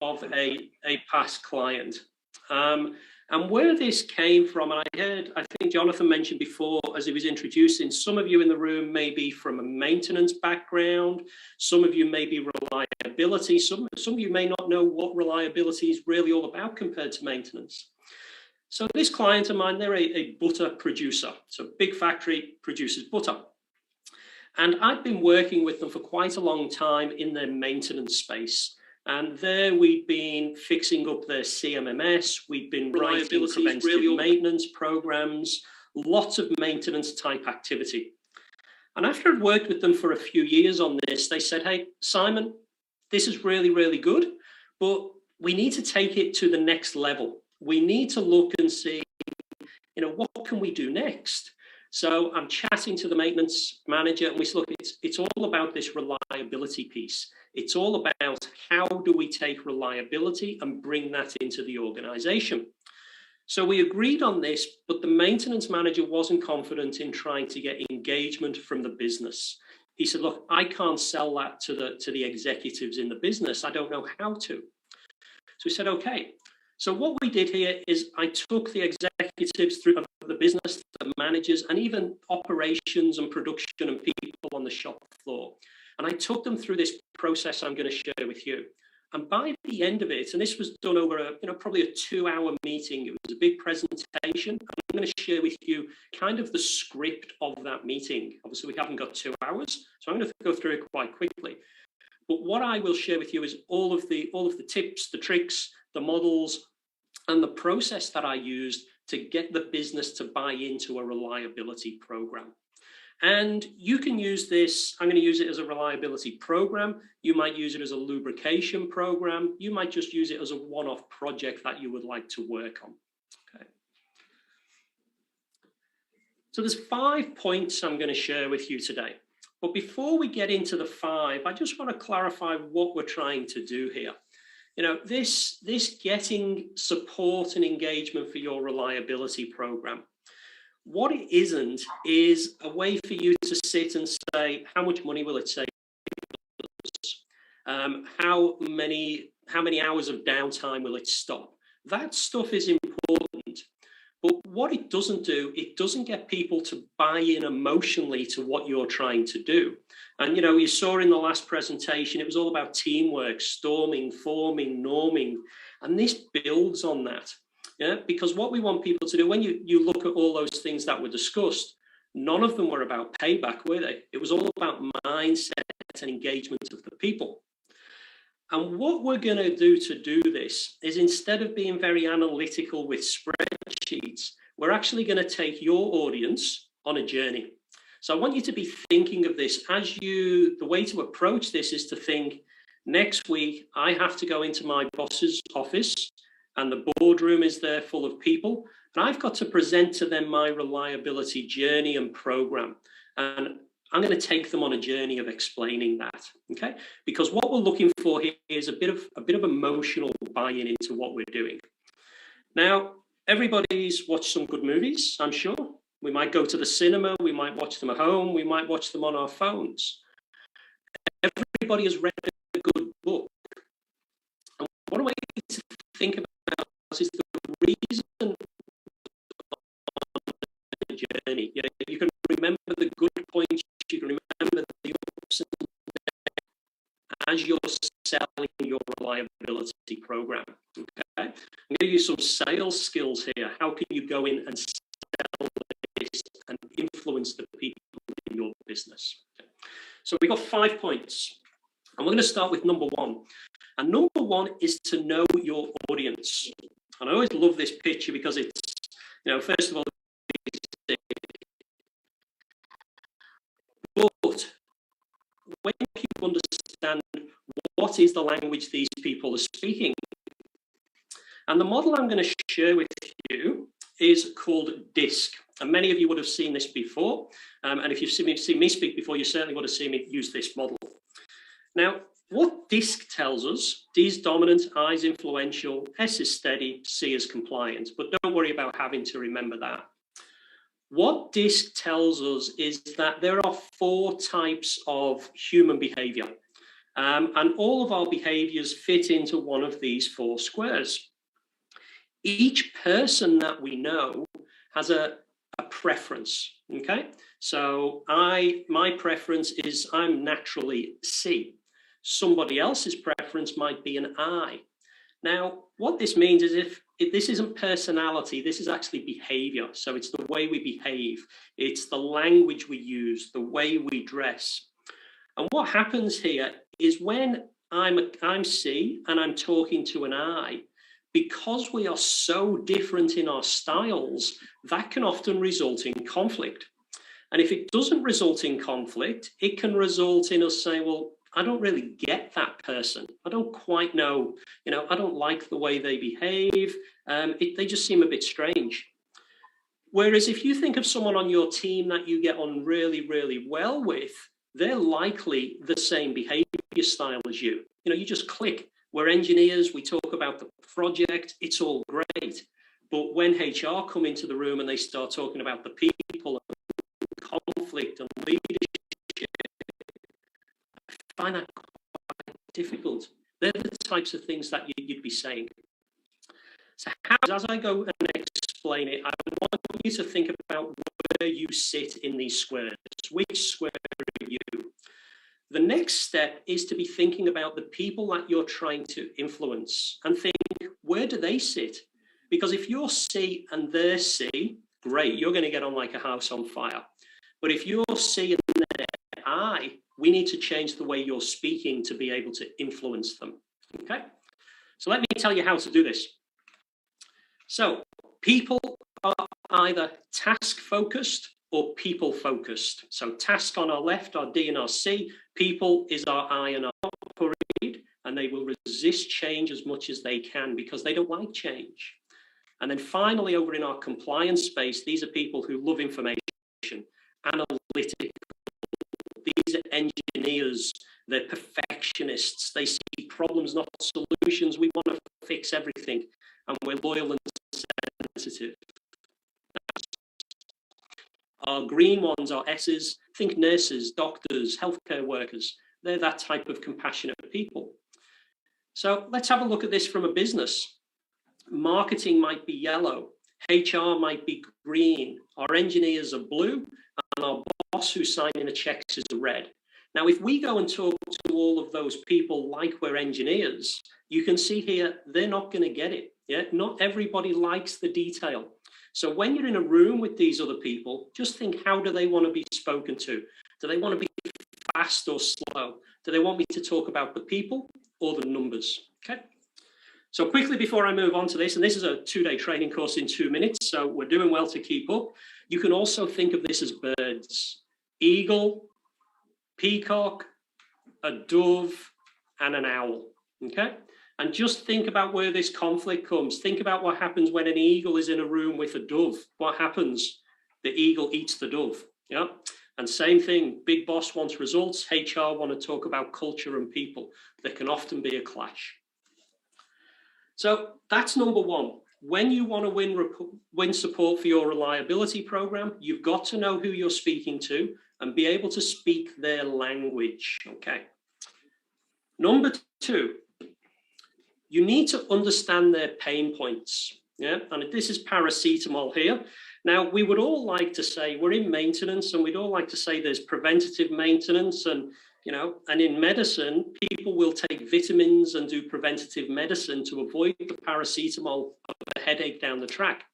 a past client. And where this came from, and I think Jonathan mentioned before as he was introducing, some of you in the room may be from a maintenance background, some of you may be reliability, some of you may not know what reliability is really all about compared to maintenance. So this client of mine, they're a butter producer. So big factory produces butter. And I've been working with them for quite a long time in their maintenance space. And there we've been fixing up their CMMS, we've been writing preventative maintenance programs, lots of maintenance type activity. And after I'd worked with them for a few years on this, they said, hey, Simon, this is really, really good, but we need to take it to the next level. We need to look and see, what can we do next? So I'm chatting to the maintenance manager and we said, look, it's all about this reliability piece. It's all about how do we take reliability and bring that into the organization. So we agreed on this, but the maintenance manager wasn't confident in trying to get engagement from the business. He said, look, I can't sell that to the executives in the business. I don't know how to. So we said, okay. So what we did here is I took the executives through the business, the managers, and even operations and production and people on the shop floor. And I took them through this process I'm going to share with you. And by the end of it, and this was done over probably a 2-hour meeting, it was a big presentation. I'm going to share with you kind of the script of that meeting. Obviously, we haven't got 2 hours, so I'm going to go through it quite quickly. But what I will share with you is all of the tips, the tricks, the models, and the process that I used to get the business to buy into a reliability program. And you can use this, I'm going to use it as a reliability program. You might use it as a lubrication program. You might just use it as a one-off project that you would like to work on. Okay. So there's 5 points I'm going to share with you today. But before we get into the 5, I just want to clarify what we're trying to do here. This getting support and engagement for your reliability program. What it isn't is a way for you to sit and say, how much money will it save us? How many hours of downtime will it stop? That stuff is important. But what it doesn't do, it doesn't get people to buy in emotionally to what you're trying to do. And, you saw in the last presentation, it was all about teamwork, storming, forming, norming, and this builds on that. Yeah, because what we want people to do, when you look at all those things that were discussed, none of them were about payback, were they? It was all about mindset and engagement of the people. And what we're going to do this is, instead of being very analytical with spreadsheets, we're actually going to take your audience on a journey. So I want you to be thinking of this the way to approach this is to think, next week, I have to go into my boss's office and the boardroom is there full of people. And I've got to present to them my reliability journey and program. And I'm going to take them on a journey of explaining that, okay? Because what we're looking for here is a bit of emotional buy-in into what we're doing. Now, everybody's watched some good movies, I'm sure. We might go to the cinema, we might watch them at home, we might watch them on our phones. Everybody has read a good book. And one way to think about is the reason on the journey. You can remember the good points, you can remember the ups and downs as you're selling your reliability program. Okay, I'm going to give you some sales skills here. How can you go in and sell this and influence the people in your business? Okay. So we've got 5 points, and we're going to start with number 1. And number 1 is to know your audience. And I always love this picture because it's, first of all, but when people understand what is the language these people are speaking, and the model I'm going to share with you is called DISC. And many of you would have seen this before. And if you've seen me speak before, you certainly would have seen me use this model. Now, what DISC tells us, D is dominant, I is influential, S is steady, C is compliant. But don't worry about having to remember that. What DISC tells us is that there are 4 types of human behavior. And all of our behaviors fit into one of these 4 squares. Each person that we know has a preference, okay? So my preference is I'm naturally C. Somebody else's preference might be an I. Now, what this means is if this isn't personality, this is actually behavior. So it's the way we behave. It's the language we use, the way we dress. And what happens here is when I'm C and I'm talking to an I, because we are so different in our styles, that can often result in conflict. And if it doesn't result in conflict, it can result in us saying, well, I don't really get that person. I don't quite know, I don't like the way they behave. They just seem a bit strange. Whereas if you think of someone on your team that you get on really, really well with, they're likely the same behavior style as you. You just click. We're engineers, we talk about the project, it's all great. But when HR come into the room and they start talking about the people and conflict and leadership, I find that quite difficult. They're the types of things that you'd be saying. So as I go and explain it, I want you to think about where you sit in these squares. Which square are you? The next step is to be thinking about the people that you're trying to influence and think, where do they sit? Because if you're C and they're C, great, you're going to get on like a house on fire. But if you're C and they're I, we need to change the way you're speaking to be able to influence them. Okay? So let me tell you how to do this. So people are either task focused or people focused. So task on our left, our D and our C. People is our I and our read, and they will resist change as much as they can because they don't like change. And then finally, over in our compliance space, these are people who love information, analytical. These are engineers, they're perfectionists. They see problems, not solutions. We want to fix everything, and we're loyal and sensitive. Our green ones are S's. Think nurses, doctors, healthcare workers. They're that type of compassionate people. So let's have a look at this from a business. Marketing might be yellow. HR might be green. Our engineers are blue. And our boss who's signing the checks is red. Now, if we go and talk to all of those people like we're engineers, you can see here, they're not going to get it. Yeah, not everybody likes the detail. So when you're in a room with these other people, just think, how do they want to be spoken to? Do they want to be fast or slow? Do they want me to talk about the people or the numbers? Okay. So quickly before I move on to this, and this is a 2-day training course in 2 minutes, so we're doing well to keep up. You can also think of this as birds: eagle, peacock, a dove, and an owl. Okay. And just think about where this conflict comes. Think about what happens when an eagle is in a room with a dove. What happens? The eagle eats the dove. Yeah. And same thing, big boss wants results. HR want to talk about culture and people. There can often be a clash. So that's number one. When you want to win support for your reliability program, you've got to know who you're speaking to and be able to speak their language. Okay. Number two, you need to understand their pain points. Yeah, and this is paracetamol here. Now, we would all like to say we're in maintenance, and we'd all like to say there's preventative maintenance, and and in medicine, people will take vitamins and do preventative medicine to avoid the paracetamol of a headache down the track.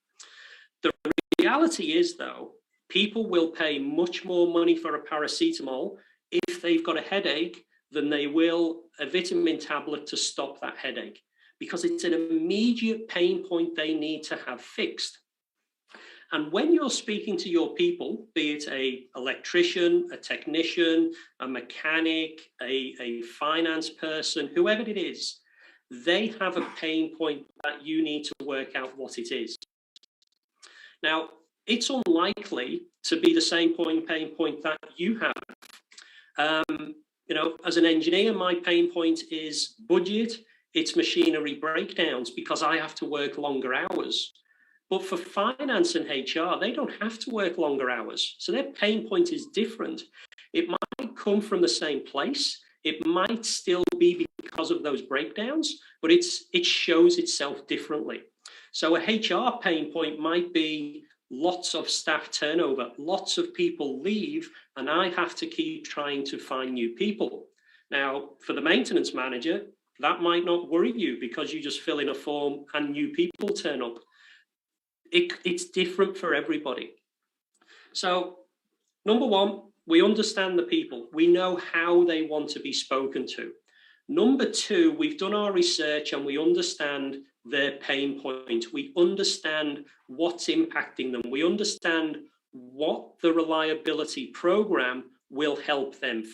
The reality is, though, people will pay much more money for a paracetamol if they've got a headache than they will a vitamin tablet to stop that headache, because it's an immediate pain point they need to have fixed. And when you're speaking to your people, be it an electrician, a technician, a mechanic, a finance person, whoever it is, they have a pain point that you need to work out what it is. Now, it's unlikely to be the same pain point that you have. As an engineer, my pain point is budget, it's machinery breakdowns because I have to work longer hours. But for finance and HR, they don't have to work longer hours. So their pain point is different. It might come from the same place. It might still be because of those breakdowns, but it shows itself differently. So a HR pain point might be lots of staff turnover, lots of people leave, and I have to keep trying to find new people. Now, for the maintenance manager, that might not worry you because you just fill in a form and new people turn up. It's different for everybody. So, number one, we understand the people. We know how they want to be spoken to. Number two, we've done our research and we understand their pain point. We understand what's impacting them. We understand what the reliability program will help them.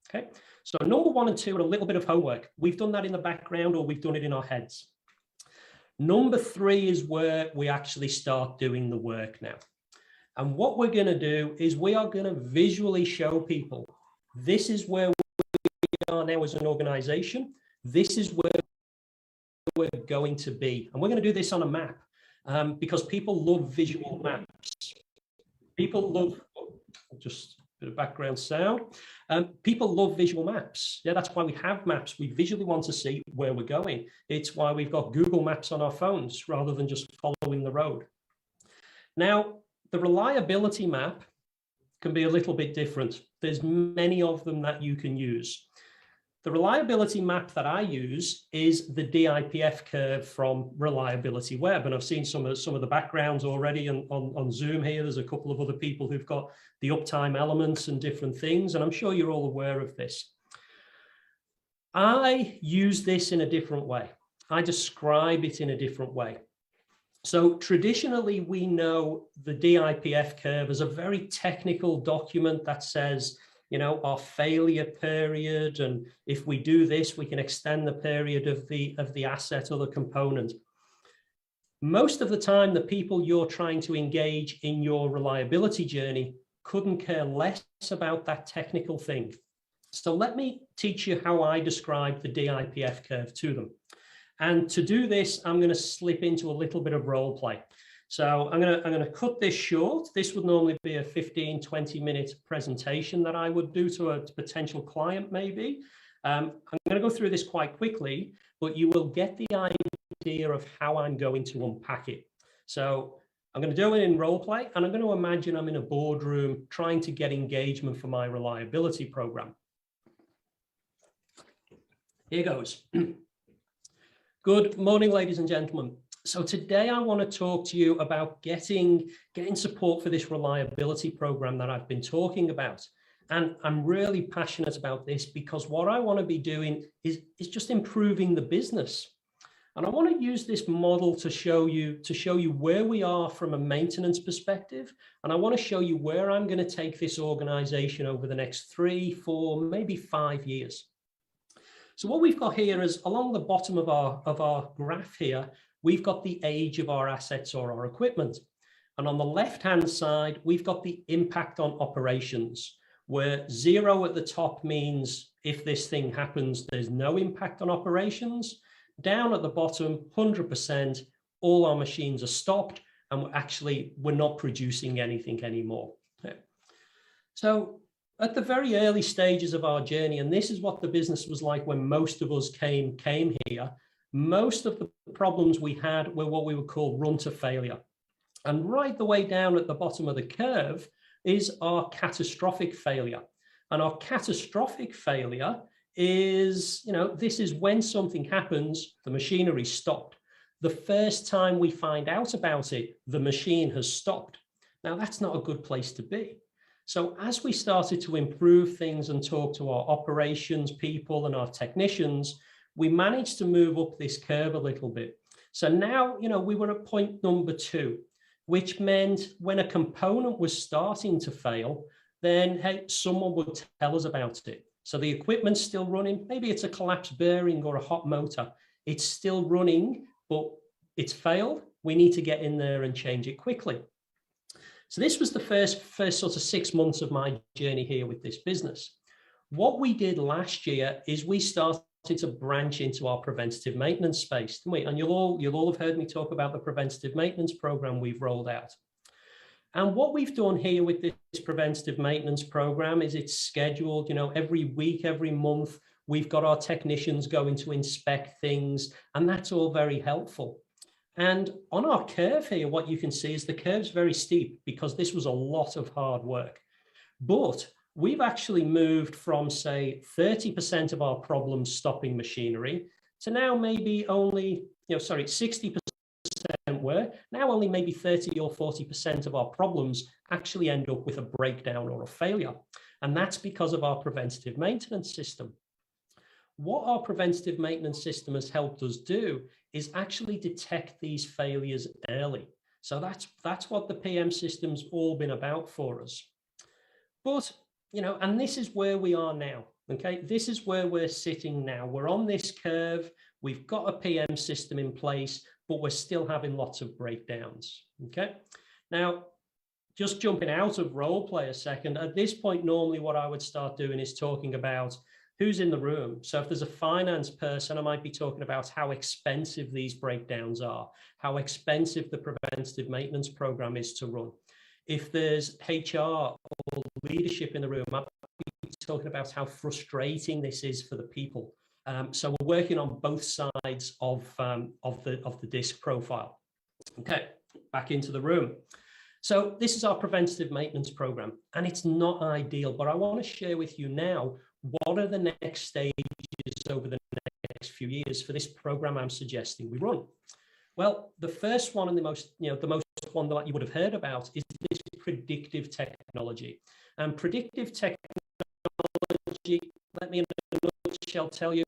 Okay, so number 1 and 2 are a little bit of homework. We've done that in the background or we've done it in our heads. Number 3 is where we actually start doing the work now. And what we're going to do is we are going to visually show people, this is where we are now as an organization. This is where we're going to be. And we're going to do this on a map because people love visual maps. People love, just a bit of background sound. People love visual maps. Yeah, that's why we have maps. We visually want to see where we're going. It's why we've got Google Maps on our phones rather than just following the road. Now, the reliability map can be a little bit different. There's many of them that you can use. The reliability map that I use is the DIPF curve from Reliability Web. And I've seen some of the backgrounds already on Zoom here. There's a couple of other people who've got the uptime elements and different things. And I'm sure you're all aware of this. I use this in a different way. I describe it in a different way. So traditionally, we know the DIPF curve as a very technical document that says, you know, our failure period, and if we do this, we can extend the period of the asset or the component. Most of the time, the people you're trying to engage in your reliability journey couldn't care less about that technical thing. So let me teach you how I describe the DIPF curve to them. And to do this, I'm going to slip into a little bit of role play. So I'm going to cut this short. This would normally be a 15, 20-minute presentation that I would do to a potential client, maybe. I'm going to go through this quite quickly, but you will get the idea of how I'm going to unpack it. So I'm going to do it in role play, and I'm going to imagine I'm in a boardroom trying to get engagement for my reliability program. Here goes. Good morning, ladies and gentlemen. So today I want to talk to you about getting support for this reliability program that I've been talking about. And I'm really passionate about this because what I want to be doing is just improving the business. And I want to use this model to show you where we are from a maintenance perspective. And I want to show you where I'm going to take this organization over the next 3, 4, maybe 5 years. So what we've got here is along the bottom of our graph here, we've got the age of our assets or our equipment. And on the left-hand side, we've got the impact on operations, where 0 at the top means if this thing happens, there's no impact on operations. Down at the bottom, 100%, all our machines are stopped and we're not producing anything anymore. Okay. So at the very early stages of our journey, and this is what the business was like when most of us came here, most of the problems we had were what we would call run to failure. And right the way down at the bottom of the curve is our catastrophic failure. And our catastrophic failure is, you know, this is when something happens, the machinery stopped. The first time we find out about it, the machine has stopped. Now, that's not a good place to be. So as we started to improve things and talk to our operations people and our technicians, we managed to move up this curve a little bit. So now, you know, we were at point number 2, which meant when a component was starting to fail, then hey, someone would tell us about it. So the equipment's still running. Maybe it's a collapsed bearing or a hot motor. It's still running, but it's failed. We need to get in there and change it quickly. So this was the first sort of 6 months of my journey here with this business. What we did last year is we started to branch into our preventative maintenance space, didn't we? And you'll all have heard me talk about the preventative maintenance program we've rolled out. And what we've done here with this preventative maintenance program is it's scheduled, you know, every week, every month, we've got our technicians going to inspect things, and that's all very helpful. And on our curve here, what you can see is the curve's very steep because this was a lot of hard work. But we've actually moved from, say, 30% of our problems stopping machinery to now maybe only, 60% were, now only maybe 30 or 40% of our problems actually end up with a breakdown or a failure. And that's because of our preventative maintenance system. What our preventative maintenance system has helped us do is actually detect these failures early. So that's what the PM system's all been about for us. But, and this is where we are now, okay? This is where we're sitting now. We're on this curve. We've got a PM system in place, but we're still having lots of breakdowns, okay? Now, just jumping out of role play a second, at this point, normally what I would start doing is talking about who's in the room. So if there's a finance person, I might be talking about how expensive these breakdowns are, how expensive the preventative maintenance program is to run. If there's HR or leadership in the room, I'll be talking about how frustrating this is for the people. So we're working on both sides of the DISC profile. Okay, back into the room. So this is our preventative maintenance program, and it's not ideal, but I want to share with you now what are the next stages over the next few years for this program I'm suggesting we run. Well, the first one and the most one that you would have heard about is this predictive technology. And predictive technology, let me in a nutshell tell you,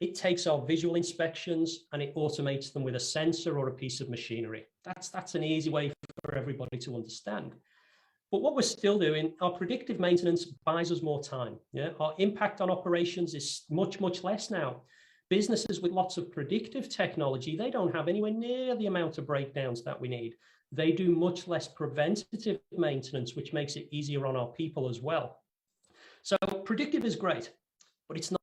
it takes our visual inspections and it automates them with a sensor or a piece of machinery. That's an easy way for everybody to understand. But what we're still doing, our predictive maintenance buys us more time. Yeah, our impact on operations is much, much less now. Businesses with lots of predictive technology, they don't have anywhere near the amount of breakdowns that we need. They do much less preventative maintenance, which makes it easier on our people as well. So predictive is great, but it's not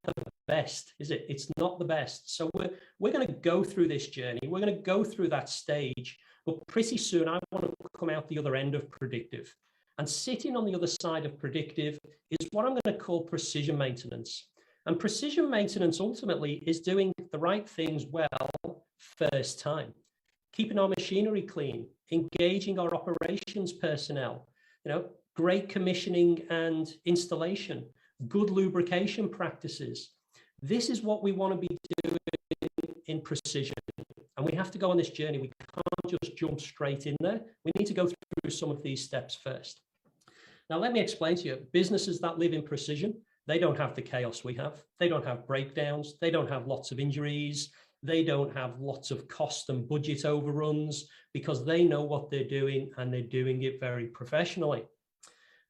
the best, is it? It's not the best. So we're going to go through this journey. We're going to go through that stage, but pretty soon I want to come out the other end of predictive. And sitting on the other side of predictive is what I'm going to call precision maintenance. And precision maintenance ultimately is doing the right things well first time, keeping our machinery clean, engaging our operations personnel, great commissioning and installation, good lubrication practices. This is what we want to be doing in precision. And we have to go on this journey. We can't just jump straight in there. We need to go through some of these steps first. Now, let me explain to you, businesses that live in precision, they don't have the chaos we have. They don't have breakdowns. They don't have lots of injuries. They don't have lots of cost and budget overruns because they know what they're doing and they're doing it very professionally.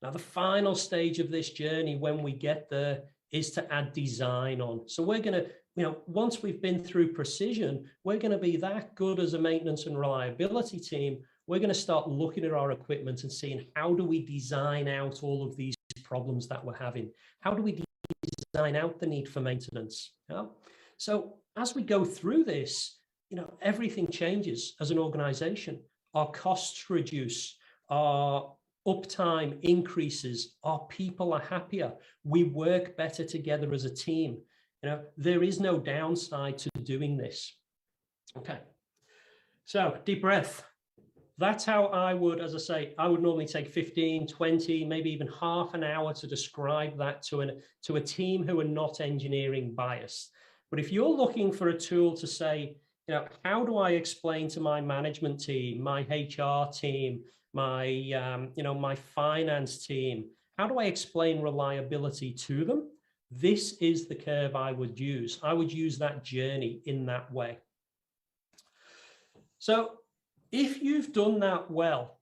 Now, the final stage of this journey when we get there is to add design on. So we're going to, once we've been through precision, we're going to be that good as a maintenance and reliability team. We're going to start looking at our equipment and seeing how do we design out all of these problems that we're having? How do we design out the need for maintenance? Yeah? So as we go through this, everything changes as an organization. Our costs reduce, our uptime increases, our people are happier, we work better together as a team. There is no downside to doing this. Okay, so deep breath. That's how I would, as I say, I would normally take 15, 20, maybe even half an hour to describe that to a team who are not engineering biased. But if you're looking for a tool to say, how do I explain to my management team, my HR team, my, my finance team, how do I explain reliability to them? This is the curve I would use. I would use that journey in that way. So if you've done that well,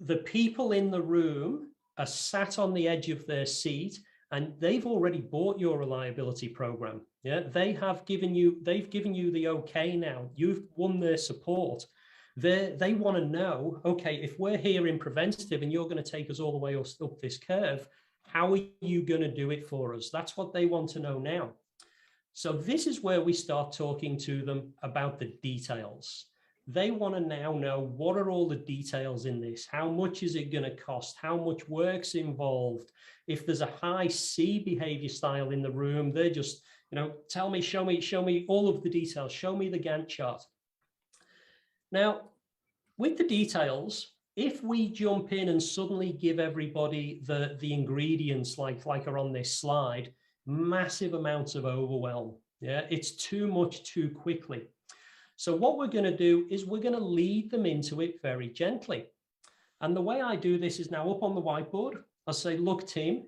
the people in the room are sat on the edge of their seat and they've already bought your reliability program. Yeah, they've given you the okay now. You've won their support. They want to know, okay, if we're here in preventative and you're going to take us all the way up this curve, how are you going to do it for us? That's what they want to know now. So this is where we start talking to them about the details. They want to now know, what are all the details in this? How much is it going to cost? How much work's involved? If there's a high C behavior style in the room, they're just, tell me, show me all of the details, show me the Gantt chart. Now, with the details, if we jump in and suddenly give everybody the ingredients like are on this slide, massive amounts of overwhelm. Yeah, it's too much too quickly. So what we're going to do is we're going to lead them into it very gently. And the way I do this is now up on the whiteboard. I'll say, look, team,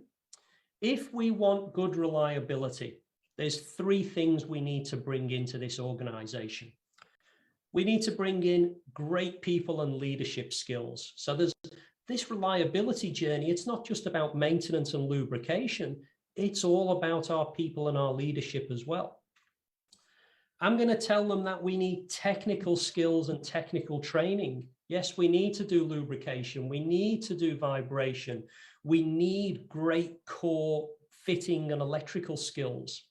if we want good reliability, there's 3 things we need to bring into this organization. We need to bring in great people and leadership skills. So there's this reliability journey. It's not just about maintenance and lubrication. It's all about our people and our leadership as well. I'm going to tell them that we need technical skills and technical training. Yes, we need to do lubrication. We need to do vibration. We need great core fitting and electrical skills.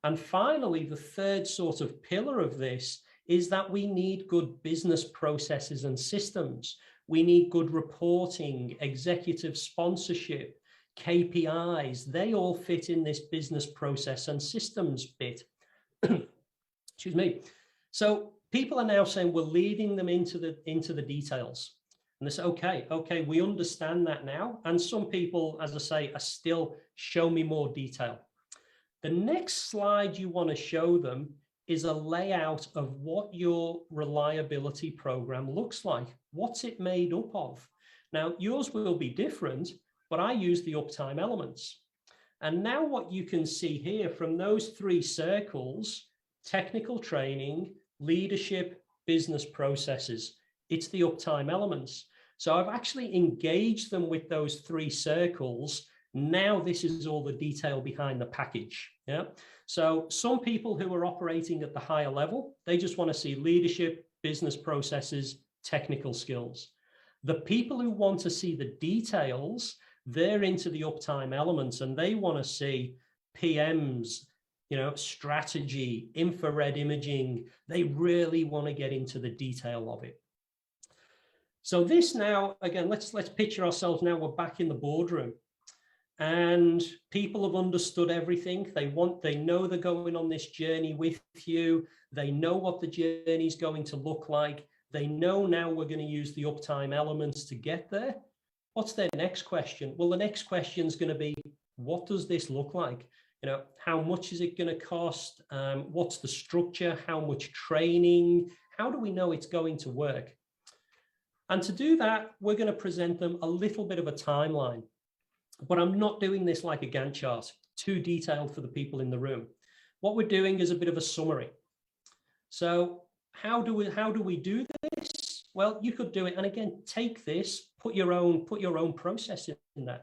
And finally, the third sort of pillar of this is that we need good business processes and systems. We need good reporting, executive sponsorship, KPIs. They all fit in this business process and systems bit. Excuse me. So people are now saying we're leading them into the details. And they say, okay, we understand that now. And some people, as I say, are still, show me more detail. The next slide you want to show them is a layout of what your reliability program looks like. What's it made up of? Now, yours will be different, but I use the uptime elements. And now what you can see here from those 3 circles, technical training, leadership, business processes, it's the uptime elements. So I've actually engaged them with those 3 circles. Now this is all the detail behind the package. Yeah. So some people who are operating at the higher level, they just want to see leadership, business processes, technical skills. The people who want to see the details, they're into the uptime elements and they want to see PMs, strategy, infrared imaging. They really want to get into the detail of it. So this now, again, let's picture ourselves now, we're back in the boardroom. And people have understood everything. They know they're going on this journey with you. They know what the journey is going to look like. They know now we're going to use the uptime elements to get there. What's their next question? Well, the next question is going to be, what does this look like? How much is it going to cost? What's the structure? How much training? How do we know it's going to work? And to do that, we're going to present them a little bit of a timeline. But I'm not doing this like a Gantt chart, too detailed for the people in the room. What we're doing is a bit of a summary. So how do we do this? Well, you could do it. And again, take this, put your own process in there.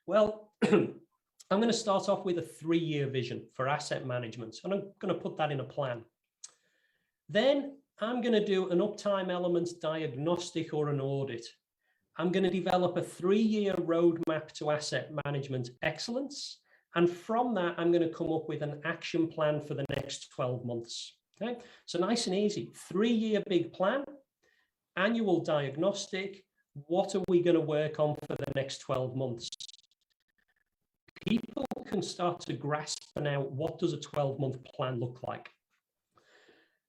Well, I'm going to start off with a 3-year vision for asset management. And I'm going to put that in a plan. Then I'm going to do an uptime elements diagnostic or an audit. I'm going to develop a 3-year roadmap to asset management excellence. And from that, I'm going to come up with an action plan for the next 12 months. Okay, so nice and easy. 3-year big plan, annual diagnostic. What are we going to work on for the next 12 months? People can start to grasp now, what does a 12-month plan look like?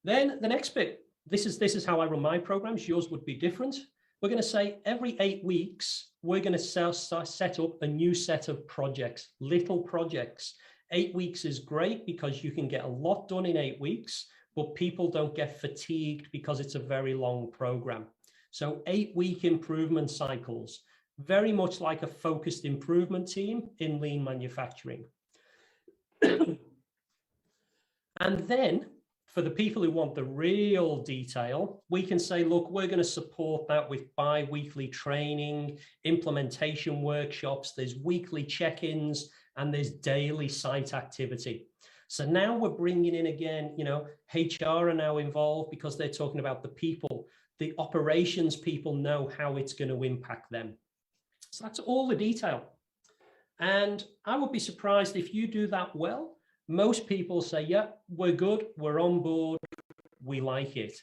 Then the next bit, this is how I run my programs. Yours would be different. We're going to say every 8 weeks, we're going to set up a new set of projects, little projects. 8 weeks is great because you can get a lot done in 8 weeks, but people don't get fatigued because it's a very long program. So 8-week improvement cycles, very much like a focused improvement team in lean manufacturing. And then for the people who want the real detail, we can say, look, we're going to support that with bi-weekly training, implementation workshops, there's weekly check-ins, and there's daily site activity. So now we're bringing in again, HR are now involved because they're talking about the people. The operations people know how it's going to impact them. So that's all the detail. And I would be surprised if you do that well. Most people say, yeah, we're good, we're on board, we like it.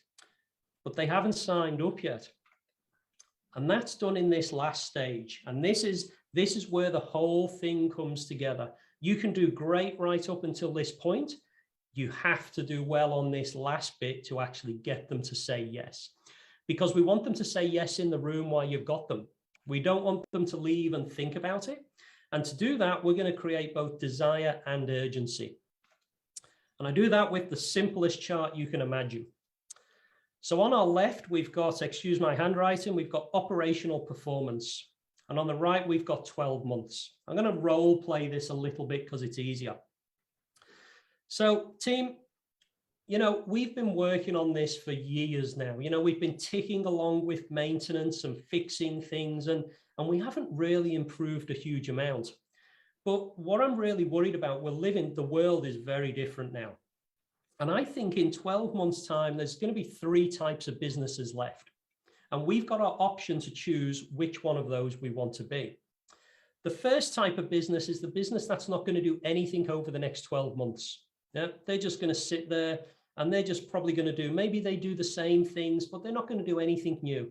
but they haven't signed up yet. And that's done in this last stage. And this is where the whole thing comes together. You can do great right up until this point. You have to do well on this last bit to actually get them to say yes, because we want them to say yes in the room while you've got them. We don't want them to leave and think about it. And to do that, we're going to create both desire and urgency. And I do that with the simplest chart you can imagine. So on our left, we've got, excuse my handwriting, we've got operational performance. And on the right, we've got 12 months. I'm going to role play this a little bit because it's easier. So team, you know, we've been working on this for years now. You know, we've been ticking along with maintenance and fixing things, and we haven't really improved a huge amount. But what I'm really worried about, the world is very different now. And I think in 12 months' time, there's going to be 3 types of businesses left. And we've got our option to choose which one of those we want to be. The first type of business is the business that's not going to do anything over the next 12 months. Yeah, they're just going to sit there and they're just probably going to do, maybe they do the same things, but they're not going to do anything new.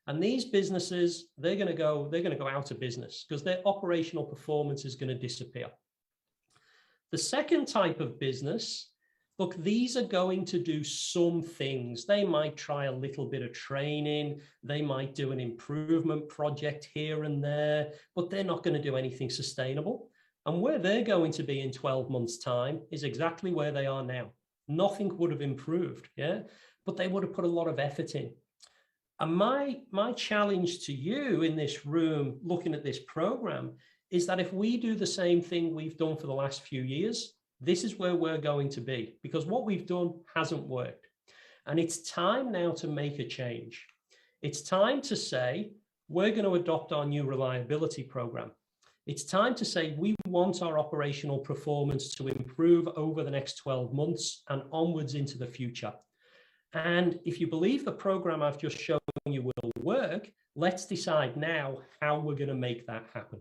And these businesses, they're going to go out of business because their operational performance is going to disappear. The second type of business, look, these are going to do some things. They might try a little bit of training. They might do an improvement project here and there, but they're not going to do anything sustainable. And where they're going to be in 12 months' time is exactly where they are now. Nothing would have improved, yeah, but they would have put a lot of effort in. And my challenge to you in this room, looking at this program, is that if we do the same thing we've done for the last few years, this is where we're going to be, because what we've done hasn't worked. And it's time now to make a change. It's time to say, we're going to adopt our new reliability program. It's time to say we want our operational performance to improve over the next 12 months and onwards into the future. And if you believe the program I've just shown you will work, let's decide now how we're going to make that happen.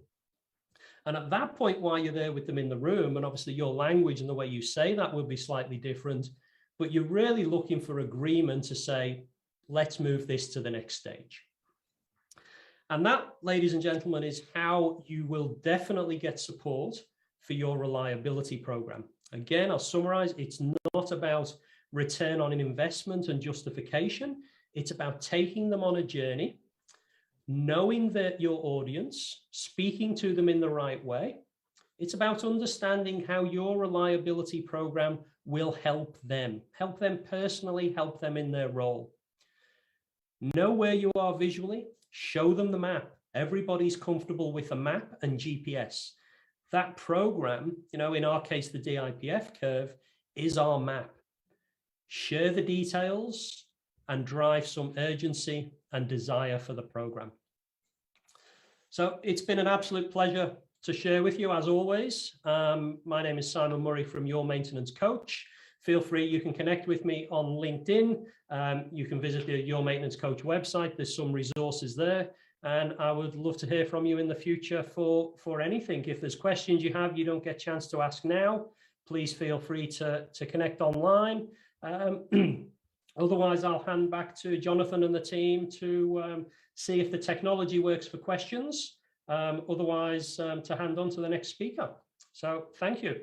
And at that point, while you're there with them in the room, and obviously your language and the way you say that will be slightly different, but you're really looking for agreement to say, let's move this to the next stage. And that, ladies and gentlemen, is how you will definitely get support for your reliability program. Again, I'll summarize, it's not about return on an investment and justification. It's about taking them on a journey, knowing that your audience, speaking to them in the right way. It's about understanding how your reliability program will help them personally, help them in their role. Know where you are visually, show them the map. Everybody's comfortable with a map and GPS. That program, you know, in our case, the DIPF curve is our map. Share the details and drive some urgency and desire for the program. So it's been an absolute pleasure to share with you, as always. My name is Simon Murray from Your Maintenance Coach. Feel free, you can connect with me on LinkedIn. You can visit the Your Maintenance Coach website. There's some resources there. And I would love to hear from you in the future for anything. If there's questions you have you don't get a chance to ask now, please feel free to connect online. Otherwise, I'll hand back to Jonathan and the team to see if the technology works for questions. Otherwise, to hand on to the next speaker. So thank you.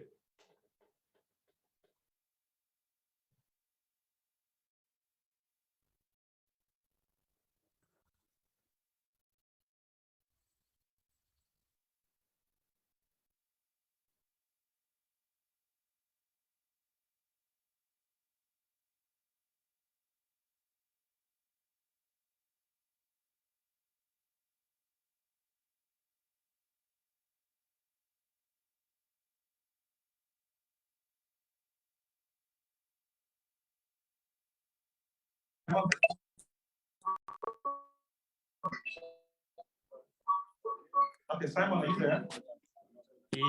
Okay, Simon, are you there?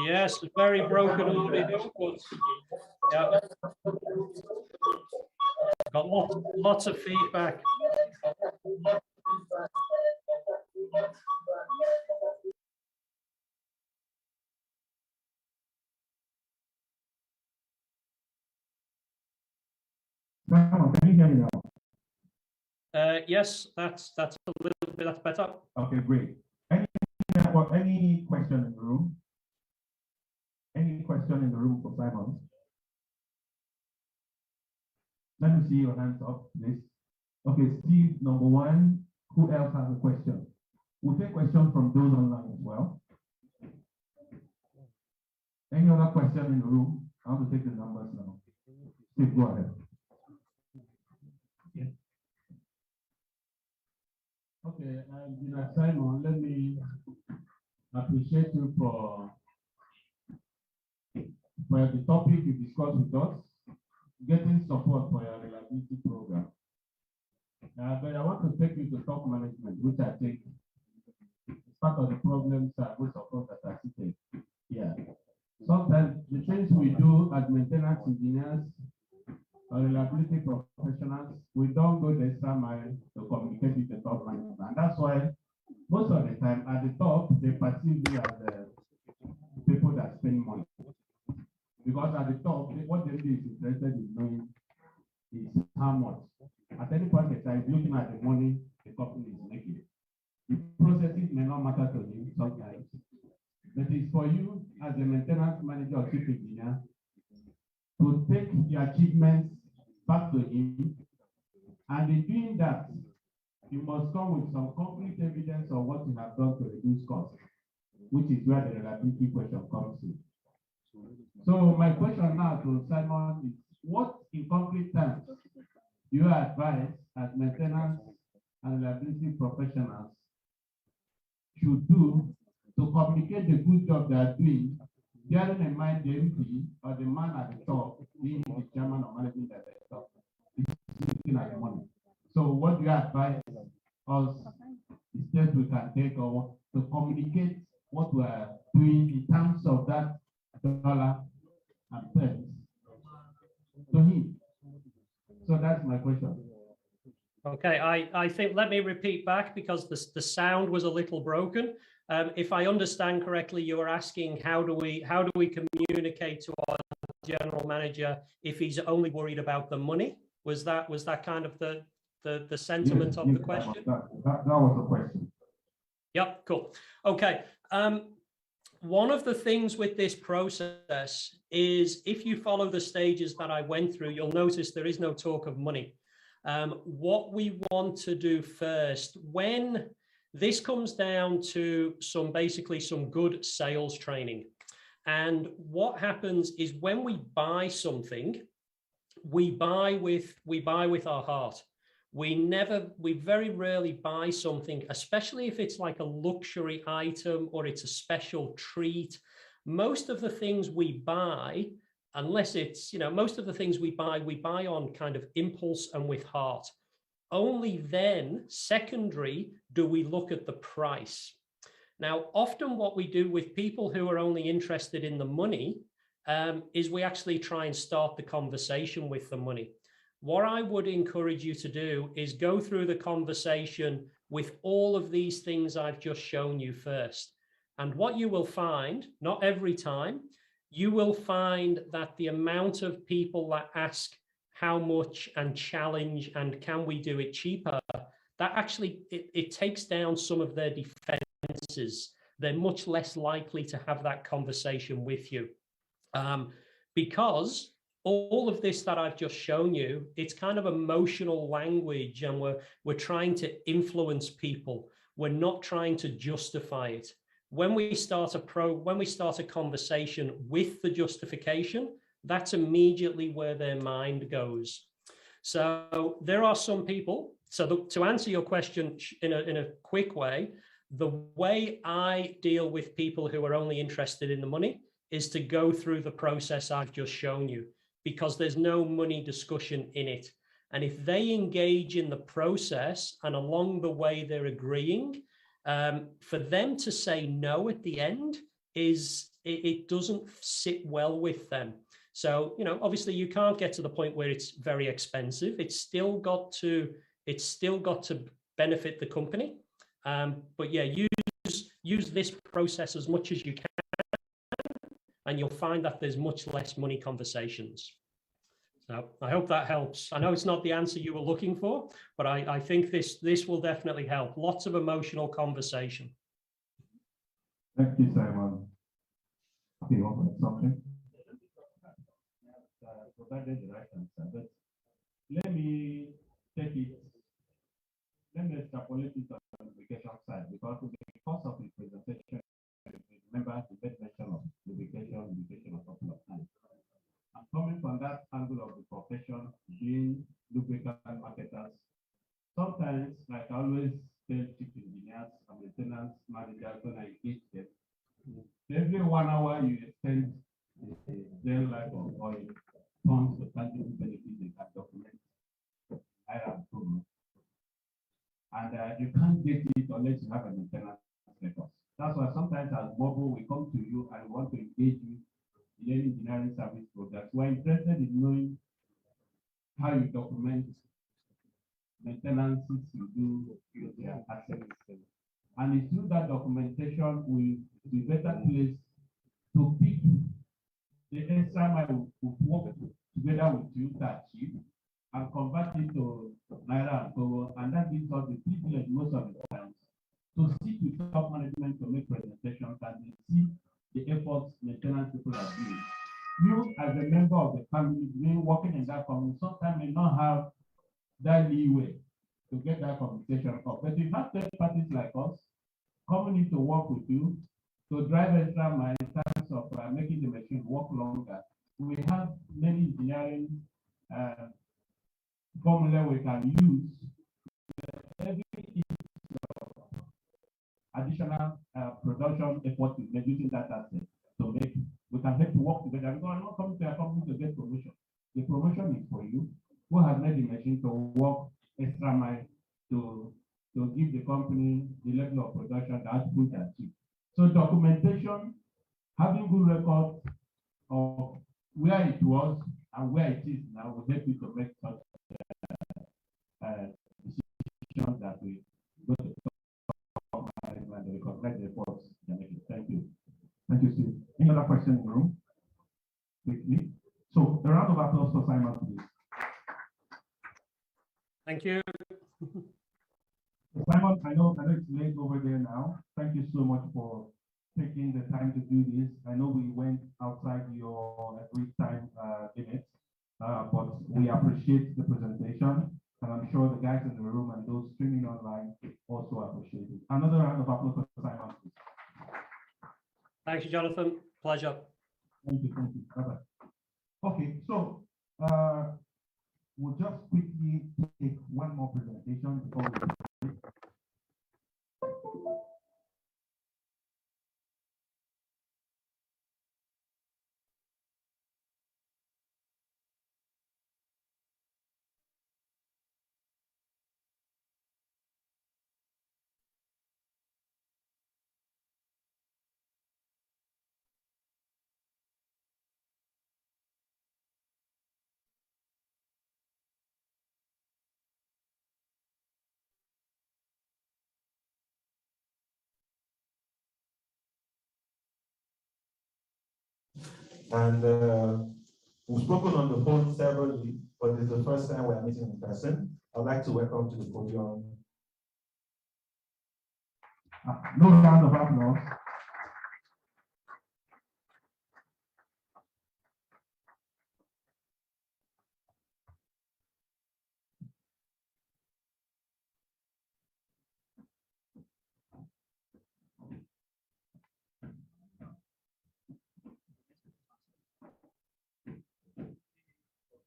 Yes, very broken audio, but yeah, got lots of feedback. Simon, can you hear me now? Yes, that's a little bit, that's better. Okay, great. Any question in the room? Any question in the room for Simon? Let me see your hands up, please. Okay, Steve, number one. Who else has a question? We'll take questions from those online as well. Any other question in the room? I want to take the numbers now. Steve, go ahead. Yeah. Okay, Simon, let me appreciate you for the topic you discussed with us, getting support for your reliability program. But I want to take you to top management, which I think is part of the problems most of us that are seated here. Sometimes the things we do as maintenance engineers or reliability professionals, we don't go the extra mile to communicate with the top management. And that's why most of the time at the top, they perceive you as the people that spend money. Because at the top, what they is interested in knowing is how much. At any point in time, looking at the money the company is making. The processes may not matter to him sometimes, but it's for you as a maintenance manager or chief engineer to take the achievements back to him, and in doing that, you must come with some concrete evidence of what you have done to reduce costs, which is where the reliability question comes in. So my question now to Simon is, what in concrete terms do you advise as maintenance and reliability professionals should do to communicate the good job they are doing, bearing in mind the MP or the man at the top, being the chairman or managing director, is looking at the money. So what do you advise us, the steps we can take or to communicate what we are doing in terms of that dollar and pence to him? So that's my question. Okay, I think, let me repeat back because the sound was a little broken. If I understand correctly, you were asking how do we communicate to our general manager if he's only worried about the money? Was that kind of the sentiment of the question? That was the question. Yep, cool. Okay. One of the things with this process is if you follow the stages that I went through, you'll notice there is no talk of money. What we want to do first, when this comes down to basically some good sales training. And what happens is when we buy something, we buy with our heart. We very rarely buy something, especially if it's like a luxury item or it's a special treat. Most of the things we buy, unless it's, most of the things we buy on kind of impulse and with heart. Only then, secondary, do we look at the price. Now, often what we do with people who are only interested in the money is we actually try and start the conversation with the money. What I would encourage you to do is go through the conversation with all of these things I've just shown you first. And what you will find, not every time, you will find that the amount of people that ask how much and challenge and can we do it cheaper, that actually, it takes down some of their defenses. They're much less likely to have that conversation with you. Because all of this that I've just shown you, it's kind of emotional language, and we're trying to influence people. We're not trying to justify it. When we start a conversation with the justification, that's immediately where their mind goes. So there are some people. So to answer your question in a quick way, the way I deal with people who are only interested in the money is to go through the process I've just shown you, because there's no money discussion in it. And if they engage in the process and along the way they're agreeing, for them to say no at the end it doesn't sit well with them. So, obviously you can't get to the point where it's very expensive. It's still got to benefit the company. But yeah, use this process as much as you can, and you'll find that there's much less money conversations. So I hope that helps. I know it's not the answer you were looking for, but I think this will definitely help. Lots of emotional conversation. Thank you, Simon. Okay, you want to add something? Provided the right answer, but let me take it, let me extrapolate it on the lubrication side, because in the course of the presentation, remember the made mention of lubrication a couple of times. I'm coming from that angle of the profession, being lubricant marketers. Sometimes, like I always tell chief engineers and maintenance managers when I engage them, every 1 hour you extend their life of oil tons the tangible benefits they can document higher improvement. And you can't get it unless you have a maintenance record. That's why sometimes as mobile, we come to you and we want to engage you in any engineering service projects. We're interested in knowing how you document maintenances you do with your assets. And it's through that documentation we be better placed to pick the extra mile will work together with you to achieve and convert it to Naira and Kobo, and that gives us the privilege most of the times to sit with top management to make presentations and they see the efforts maintenance people are doing. You as a member of the family, being working in that community, sometimes may not have that leeway to get that communication up. But if you have third parties like us coming in to work with you, to drive extra mile in terms of making the machine work longer, we have many engineering formula we can use. Every additional production effort is made using that asset to make, we can help to work together. Because I'm not coming to a company to get promotion. The promotion is for you, who has made the machine to work extra mile to give the company the level of production, the output achieved. So documentation, having good record of where it was and where it is now will help you to make such decisions that we go to top management and recognize the efforts they're making. Thank you. Thank you, Steve. Any other question in the room? Quickly. So a round of applause for Simon, please. Thank you. Simon, I know it's late over there now. Thank you so much for taking the time to do this. I know we went outside your agreed time limits, but we appreciate the presentation, and I'm sure the guys in the room and those streaming online also appreciate it. Another round of applause for Simon, please. Thank you, Jonathan. Pleasure. Thank you. Bye-bye. Okay, so we'll just quickly take one more presentation before we And we've spoken on the phone several, but it's the first time we're meeting in person. I'd like to welcome to the podium. no round of applause.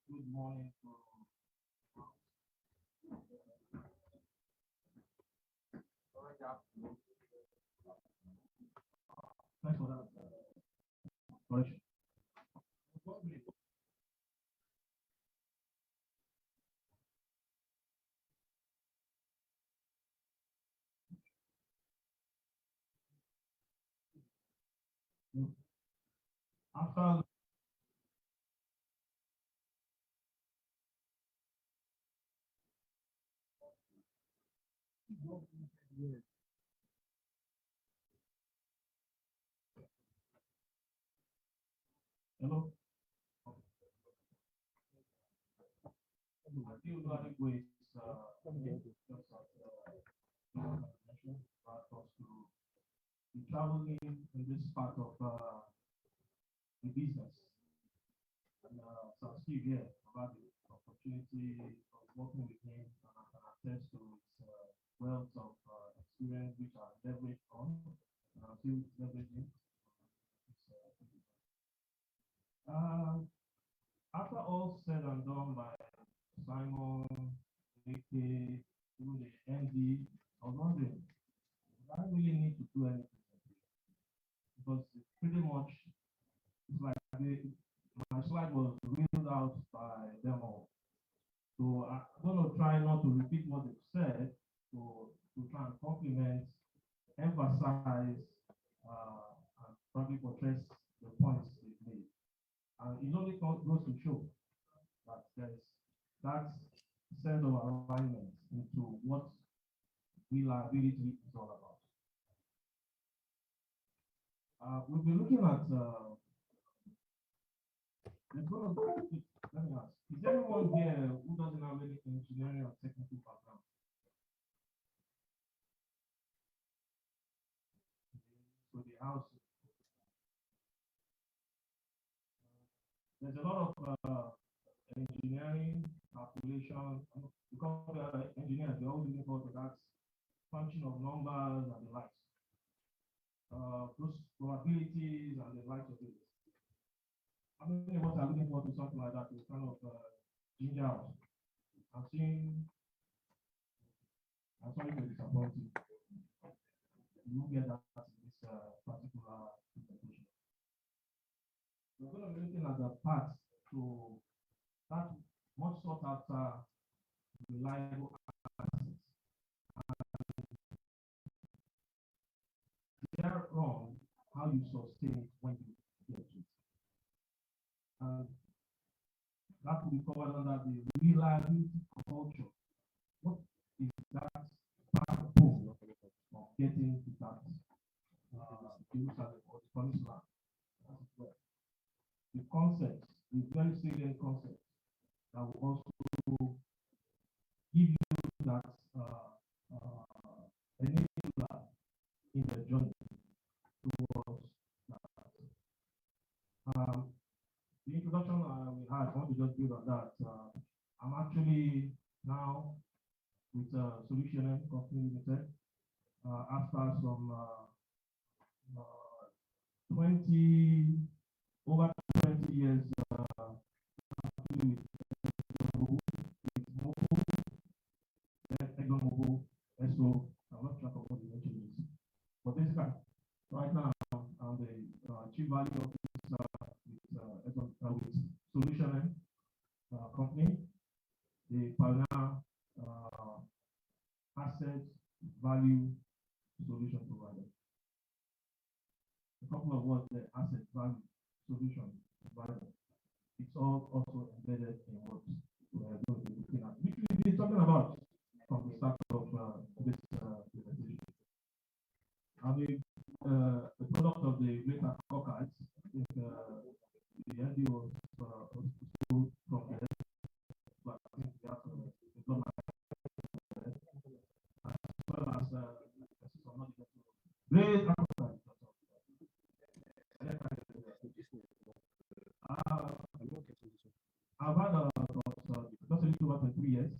Good morning. Thanks for that. Correction. After hello. traveling in this part of the business. And so I'll speak here about the opportunity of working with him, and I can attest to his wealth of experience which I've leveraged on, and I'm still leveraging. After all said and done by Simon, AK, even the MD, I was wondering, I really need to do anything because it's pretty much, it's like my slide was reeled out by them all. So I'm going to try not to repeat what they've said, to try and complement, emphasize, and probably portray the points they've made. And it only goes to show that there's that sense of alignment into what reliability is all about. We'll be looking at, let me ask, is there anyone here who doesn't have any engineering or technical background? So the house, there's a lot of engineering, calculation, because we are engineers, we're always looking forward to that function of numbers and the likes. Those probabilities and the likes of it. How many of us are looking forward to something like that to kind of ginger out? I'm sorry to disappoint you. You won't get that in this particular presentation. We're going to be looking at the path to that much sought after reliable access. They're wrong how you sustain it when you get it. And that will be covered under the reliability culture. What is that backbone of getting to that Jerusalem or the promised land? The concept, the very salient concept that will also give you that enabler in the journey towards that. The introduction we had, I want to just build on that. I'm actually now with Solution Company Limited after some over 20 years with ExxonMobil, ESSO, I'm not sure what the mention is. But basically, right now, I'm the Chief Value Officer with Solution Company, the pioneer asset value solution provider. A couple of words, the asset value solution provider. It's all also embedded in what we're going to be looking at, which we've been talking about from the start of this presentation. I mean, the product of the Greater Caucasus, I think the ND was from there, but I think we have to develop as well as great appetite. I've had about just a little over 3 years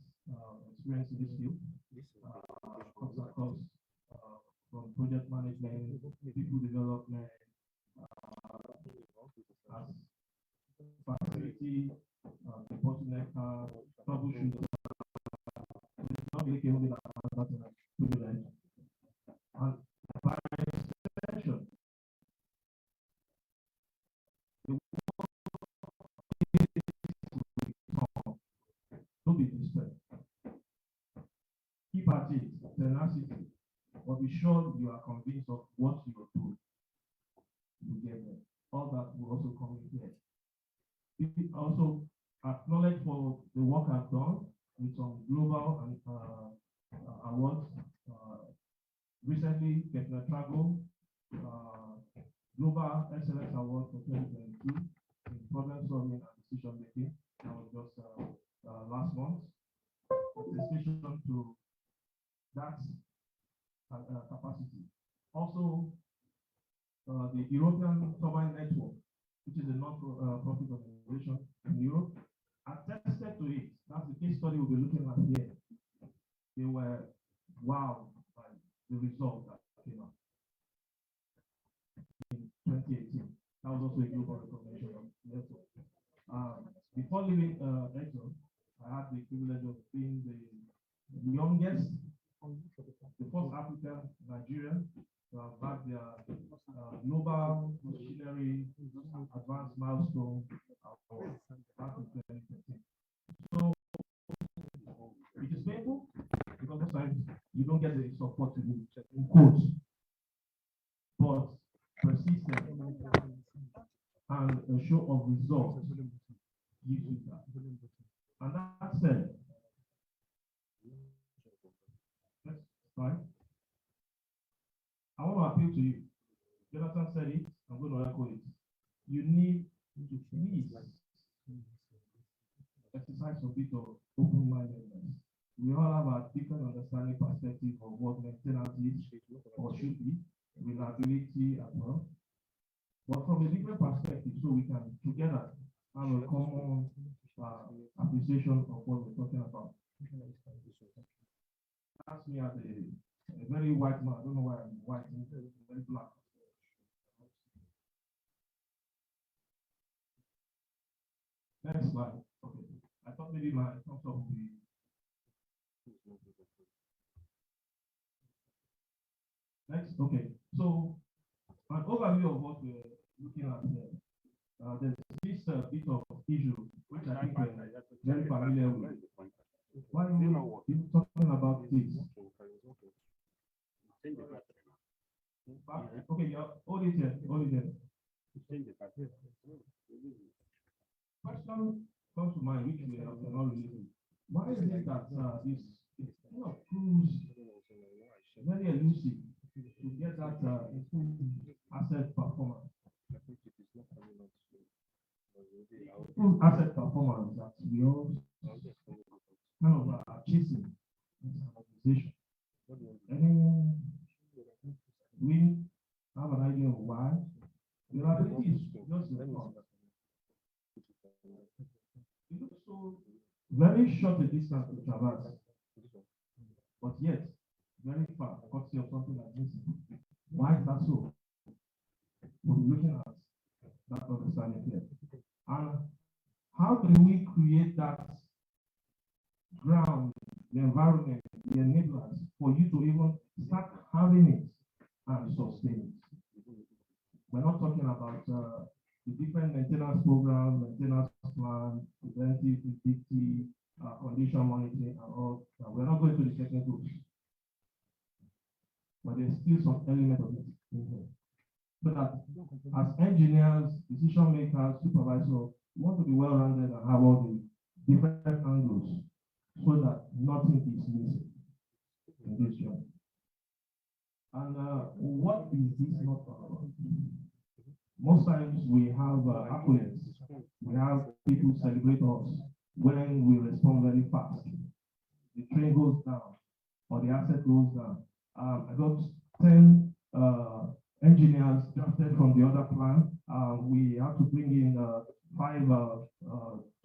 experience in this field. Comes across from project management, people development, as facility, bottleneck, troubleshooting. It's not really only that privilege. And by extension, don't be disturbed. Keep at it, tenacity, but be sure you are convinced of what you are doing. You get there. All that will also come in here. It also acknowledge for the work I've done with some global and awards. Recently, Getting Travel Global Excellence Award for 2022 in problem solving and decision making. That was just last month. months, attestation to that capacity. Also, the European Turbine Network, which is a non-profit organization in Europe, attested to it. That's the case study we'll be looking at here. They were wowed by the result that came out in 2018. That was also a global recognition of network. Before leaving Exxon, I had the privilege of being the youngest, the first African Nigerian to have had their global machinery advanced milestone award back in 2013. So it is painful because sometimes you don't get the support to do in quotes, but persistence and a show of results gives you that. And that said, next slide. I want to appeal to you. Jonathan said it, I'm going to echo it. You need to please exercise a bit of open-mindedness. We all have a different understanding perspective of what maintenance is or should be, reliability as well. But from a different perspective, so we can together have a common appreciation of what we're talking about. Ask me as a very white man. I don't know why I'm white, I'm very black. Next slide. Okay. I thought maybe my thumbs up would be. Next. Okay. So, an overview of what we're looking at here. There's this bit of issue which I think we're very familiar with. Why are you talking about this? Okay, yeah, hold it here. Question comes to mind, which we have not related. Why is it that this proves very elusive to get that improved asset performance? Improved asset performance that we all kind of are chasing in an organization. We have an idea of why. Reliability is just the front. It looks so very short a distance to traverse, but yet very far, courtesy of something like this. Why is that so? We'll be looking at that understanding here. And how do we create that ground, the environment, the enablers for you to even start having it and sustain it? We're not talking about the different maintenance programs, maintenance plan, preventive, predictive, condition monitoring, and all. We're not going to the technicals, but there's still some element of it in here. So that as engineers, decision makers, supervisors, we want to be well-rounded and have all the different angles so that nothing is missing in this job. And what is this not about? Most times we have accolades. We have people celebrate us when we respond very fast. The train goes down or the asset goes down. I got 10 engineers drafted from the other plan. We have to bring in 5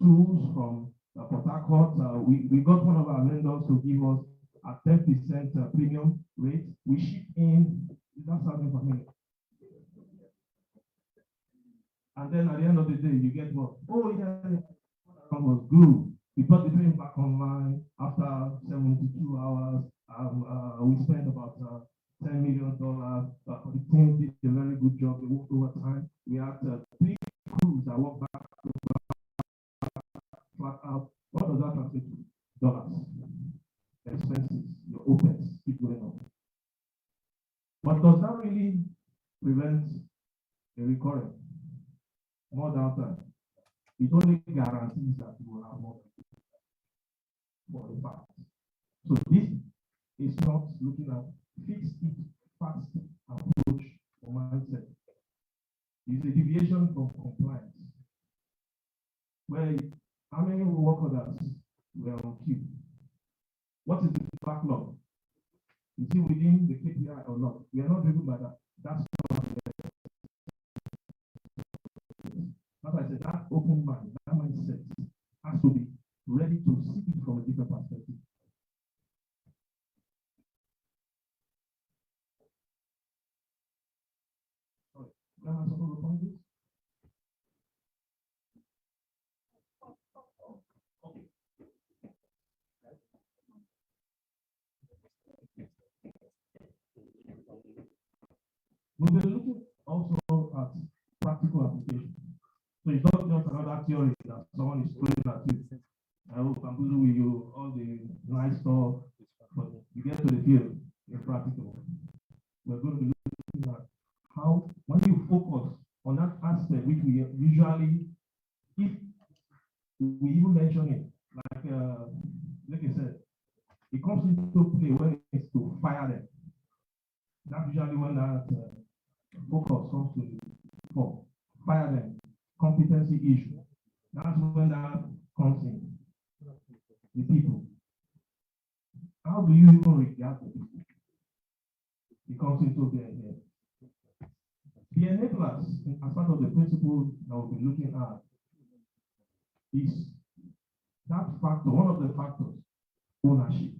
tools from Port Harcourt. We got one of our vendors to give us a 10% premium rate. We ship in, that's something for me. And then at the end of the day, you get what? Oh, yeah, that was good. We put the train back online after 72 hours. We spent about $10 million. The team did a very good job. They worked overtime. We had 3 crews that worked back flat out. What does that translate to? Dollars. Expenses, your OPEX, keep going on. But does that really prevent a recurrent? More downtime? It only guarantees that you will have more for the fact. So this is not looking at fix it fast approach or mindset. It's a deviation from compliance. Where how many work orders were on queue? What is the backlog? Is it within the KPI or not? We are not driven by that. That's not as I said, that open mind, that mindset has to be ready to see it from a different perspective. Sorry, can I have some of the points? We'll be looking also at practical application. So it's not just another theory that someone is throwing at you. I will bamboozle with you all the nice stuff, but you get to the field, you're practical. We're going to be looking at how, when you focus on that aspect, which we usually, if we even mention it, like I said, it comes into play when it's to fire them. That's usually when that focus comes to for fire them, competency issue. That's when that comes in. The people. How do you even regard the people? It comes into play here. The enablers, as part of the principle that we'll be looking at, is that factor, one of the factors, ownership.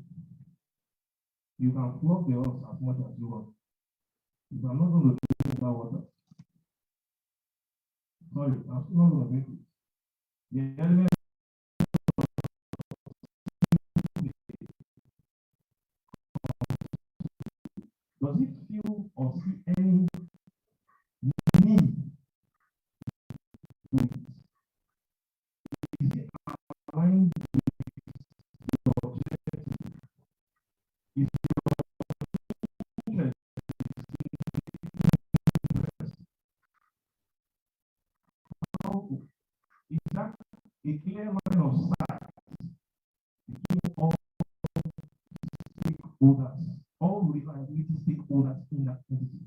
You can flog the horse as much as you want. If I'm not going to drink that water, sorry, I'm not going to drink it. The element does it feel or see any need to it? Is it aligned with your objective? Is your interest? How is that a clear line of sight between all stakeholders, all reliability stakeholders in that entity?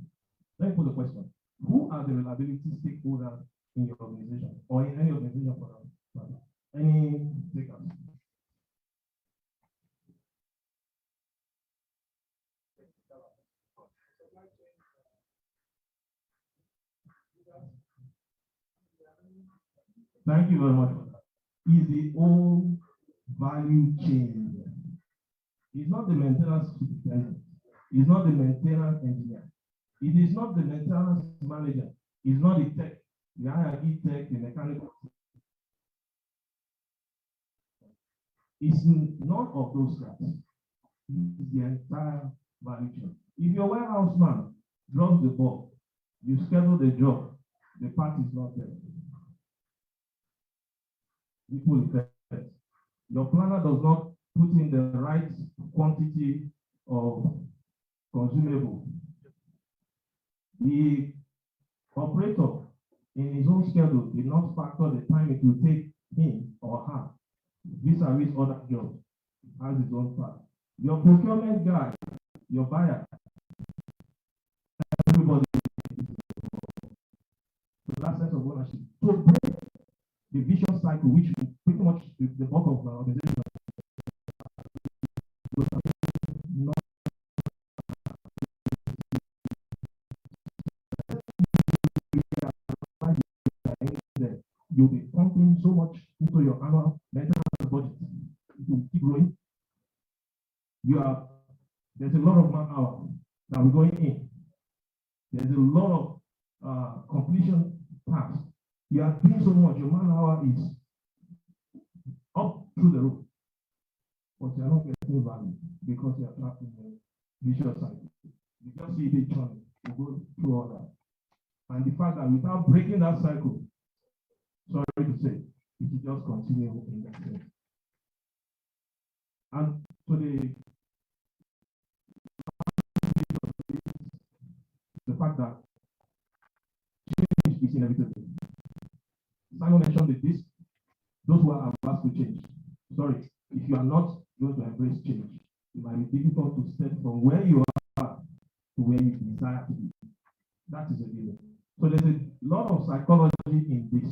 Let me put the question. Who are the reliability stakeholders in your organization or in any organization for that? Any takers? Thank you very much for that. Is the whole value chain. It's not the maintenance superintendent. It's not the maintenance engineer. It is not the maintenance manager. It's not the tech, the IRE tech, the mechanical. It's none of those guys. It's the entire value chain. If your warehouse man drops the ball, you schedule the job, the part is not there. Equal effect. Your planner does not put in the right quantity of consumable. The operator in his own schedule did not factor the time it will take him or her vis-a-vis other jobs, has his own part. Your procurement guy, your buyer, everybody is the last sense of ownership. So break the vicious cycle, which pretty much the bulk of the organization not you'll be pumping so much into your annual maintenance budget. It will keep growing. There's a lot of man hours that we're going in. There's a lot of completion tasks. You are doing so much, your man hour is up through the roof. But you're not getting value because you're trapped in the vicious cycle. You just see the churn, you go through all that. And the fact that without breaking that cycle, sorry to say, it will just continue in that sense. And so the fact that change is inevitable. Simon mentioned that those who are averse to change. Sorry, if you are not going to embrace change, it might be difficult to step from where you are to where you desire to be. That is a given. So there's a lot of psychology in this,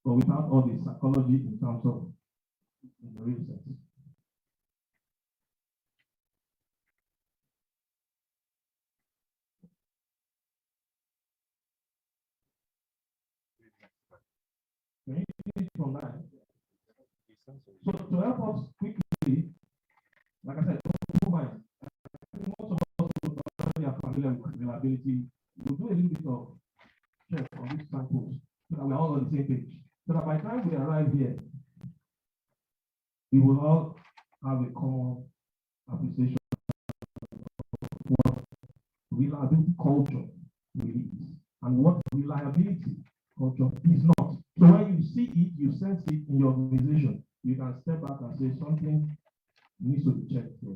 but without all the psychology in terms of in the real sense. finish from that. So to help us quickly, like I said, don't mind. Most of us already are familiar with reliability. We'll do a little bit of check on these samples so that we're all on the same page. So that by the time we arrive here, we will all have a common appreciation of what reliability culture really is and what reliability culture is not. So when you see it, you sense it in your organization, you can step back and say something needs to be checked here.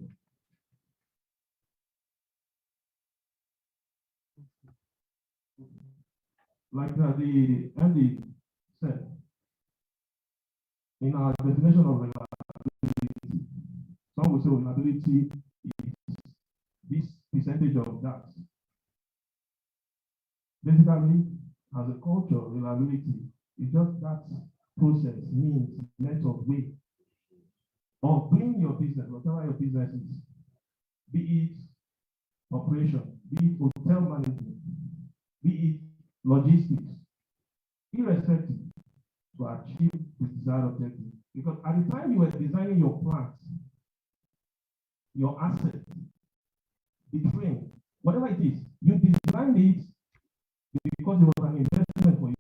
Like the Andy said, in our definition of reliability, some will say reliability is this percentage of that. Basically, as a culture, reliability is just that process, means, method, way of doing your business, whatever your business is, be it operation, be it hotel management, be it logistics, irrespective to achieve the desired objective. Because at the time you were designing your plants, your asset, the train, whatever it is, you designed it because it was an investment for you.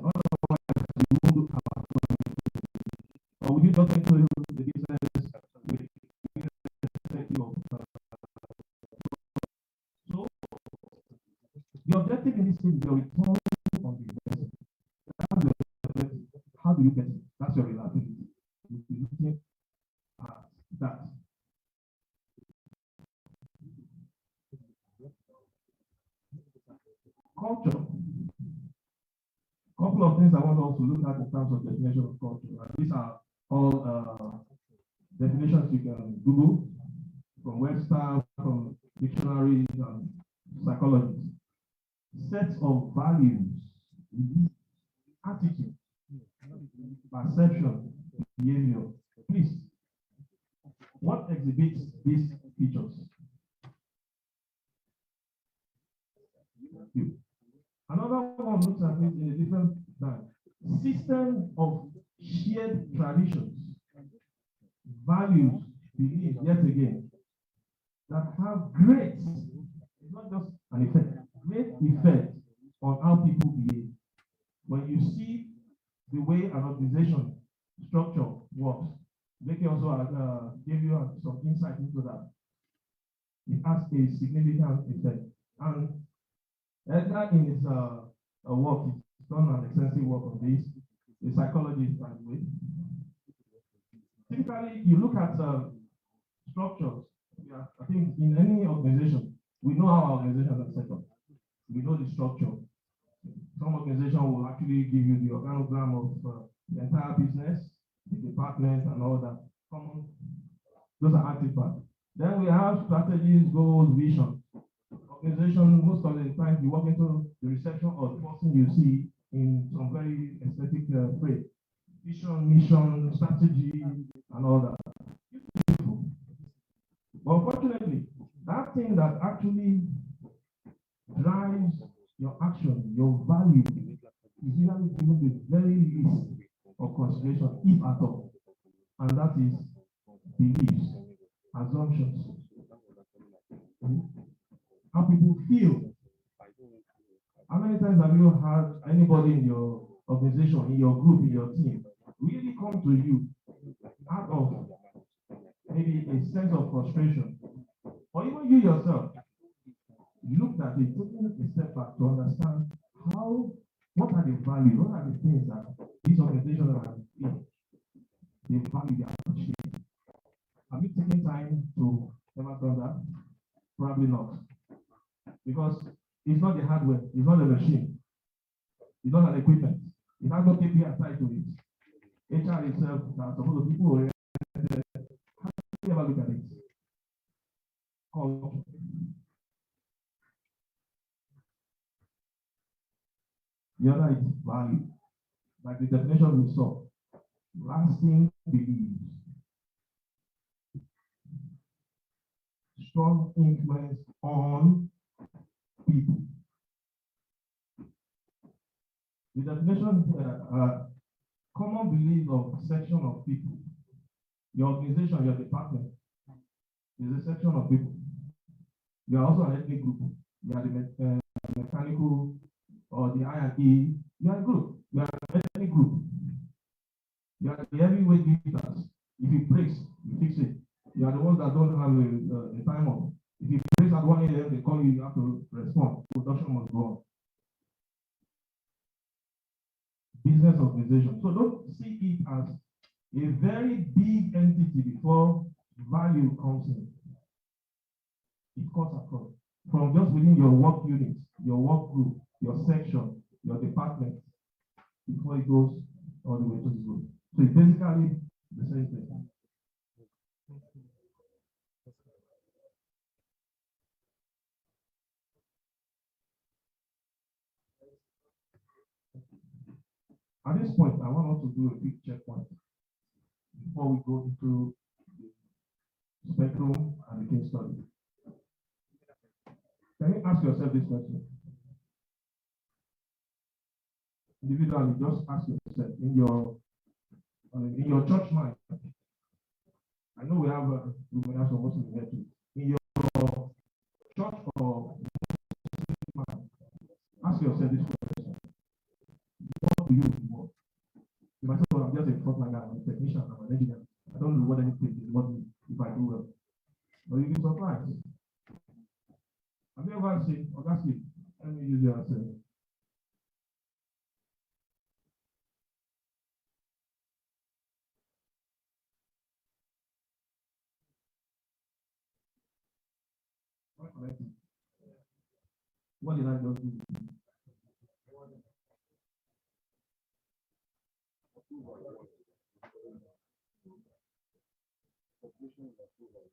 Otherwise, you won't look about it. Or would you just into the business with irrespective of so the objective in this case is your return on the investment. That's your objective. How do you get it? That's your reliability. You'll be looking at that. Culture. Couple of things I want us to look at in terms of definition of culture. And these are all definitions you can Google from Webster, from dictionaries and psychologists. Sets of values, attitude, perception, behavior. Please, what exhibits these features? Another one looks at it in a different time. System of shared traditions, values, beliefs, yet again, that have great, it's not just an effect, great effect on how people behave. When you see the way an organization structure works, Becky also gave you some insight into that. It has a significant effect. And Edgar, in his work, he's done an extensive work on this. A psychologist, by the way. Typically, you look at structures. Yeah, I think in any organization, we know how our organizations are set up. We know the structure. Some organization will actually give you the organogram of the entire business, the department, and all that. Common. Those are active parts. Then we have strategies, goals, vision. Organization, most of the time, you walk into the reception or the person you see in some very aesthetic way. Vision, mission, strategy, and all that. Beautiful. But unfortunately, that thing that actually drives your action, your value, is usually given the very least of consideration, if at all. And that is beliefs, assumptions, how people feel. How many times have you had anybody in your organization, in your group, in your team, really come to you out of maybe a sense of frustration, or even you yourself looked at it, taking a step back to understand what are the values, what are the things that these organizations are in, they value, they appreciate. Have you taken time to ever done that? Probably not. Because it's not the hardware, it's not the machine, it's not an equipment. It has no KPI tied to it. HR itself, are supposed to people oriented. How do you ever look at it? Culture. The other is value. Like the definition we saw, lasting beliefs, strong influence on people. The definition is common belief of section of people. Your organization, your department is a section of people. You are also an ethnic group. You are the mechanical or the I&E. You are a group. You are an ethnic group. You are the heavyweight lifters. If it breaks, you fix it. You are the ones that don't have a time off. If it breaks at 1 a.m., they call you, you have to respond. Production must go on. Business organization. So don't see it as a very big entity before value comes in. It cuts across from just within your work unit, your work group, your section, your department, before it goes all the way to the group. So it's basically the same thing. At this point, I want us to do a quick checkpoint before we go into the spectrum and the case study. Can you ask yourself this question? Individually, just ask yourself in your church mind. I know we may have some Muslims here too. In your church or mind, ask yourself this question: what do you reward? You might say, well, I'm just a frontliner, I'm a technician, I'm an engineer. I don't reward anything if I do well. But you'll be surprised. Have you ever seen, honestly, let me use your answer. What did I just do?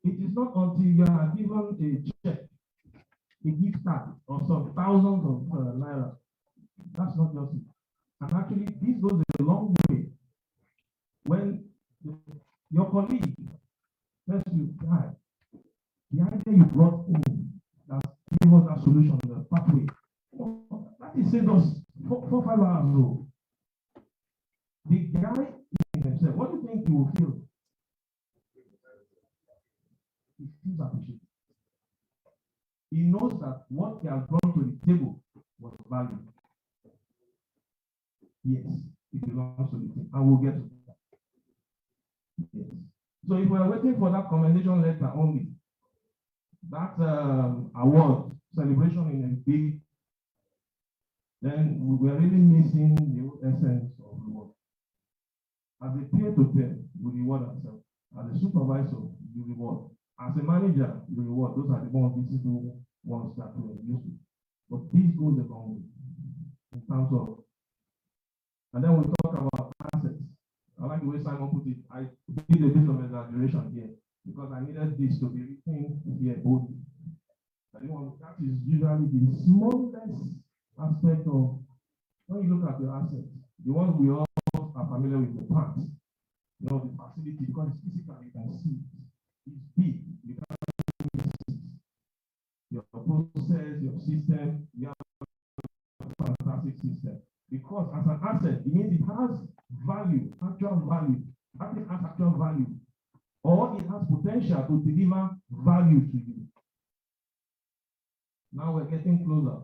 It is not until you are given a check, a gift card, or some thousands of naira. That's not just it. And actually, this goes a long way. When your colleague tells you, guy, the idea you brought in that gave us that solution, the pathway, that is saved us 4-5 hours ago. The guy himself, what do you think he will feel? He feels appreciated. He knows that what he has brought to the table was valued. Yes, it belongs to the team, and we'll get to that. Yes. So if we are waiting for that commendation letter only, that award celebration in a big, then we are really missing the essence of reward. As a peer-to-peer, we reward ourselves. As a supervisor, you reward. As a manager, you reward. Those are the more visible ones that we are used to. But this goes a long way in terms of, and then we talk about assets. I like the way Simon put it. I did a bit of exaggeration here because I needed this to be written here boldly. That is usually the smallest aspect of when you look at your assets. The ones we all are familiar with, the parts, the facility, because it's physical, you can see it. It's big. You can see your process, your system, you have a fantastic system. Because as an asset, it means it has value, actual value. That has actual value. Or it has potential to deliver value to you. Now we're getting closer.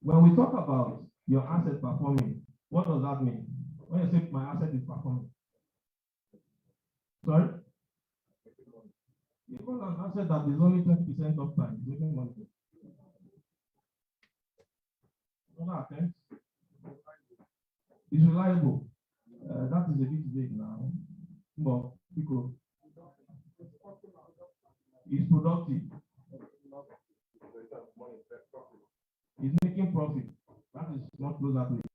When we talk about your asset performing, what does that mean? When you say my asset is performing. Sorry? Even an asset that is only 20% of time is making money. It's reliable. That is a bit big now. But because it's productive. It's making profit. That is not closer to it.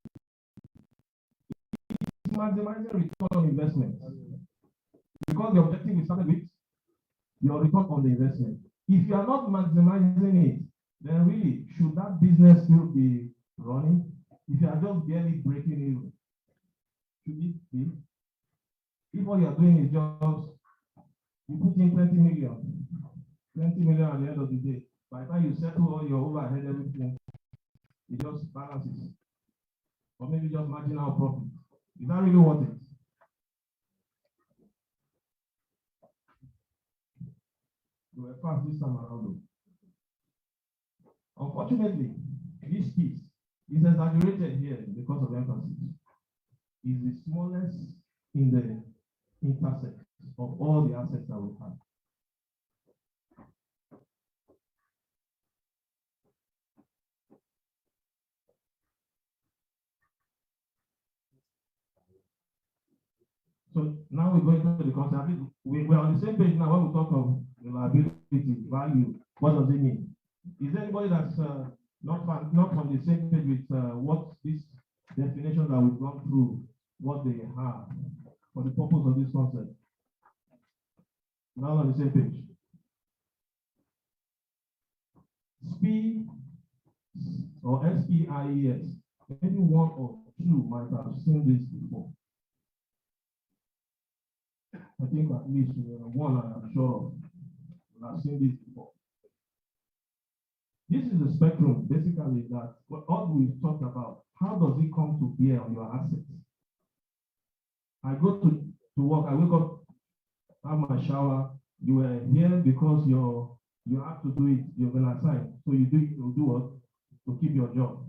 It's maximizing return on investment. Because the objective we started with, your return on the investment. If you are not maximizing it, then really, should that business still be running? If you are just barely breaking even, should it be? If all you are doing is just, you put in 20 million at the end of the day, by the time you settle all your overhead, everything, it just balances. or maybe just marginal profit. Is that really worth it? We were fast this time around. Unfortunately, this piece is exaggerated here because of emphasis. It's the smallest in the intersect of all the assets that we have. So now we're going to the concept. We're on the same page now when we talk of reliability, value. What does it mean? Is there anybody that's not on the same page with what these definitions that we've gone through, what they have for the purpose of this concept? Now on the same page. SPIES or SPIES. Maybe one or two might have seen this before. I think at least one I am sure of will have seen this before. This is the spectrum, basically, that all we've talked about. How does it come to bear on your assets? I go to work, I wake up, have my shower. You were here because you have to do it, you're gonna assign. So you do what? To keep your job.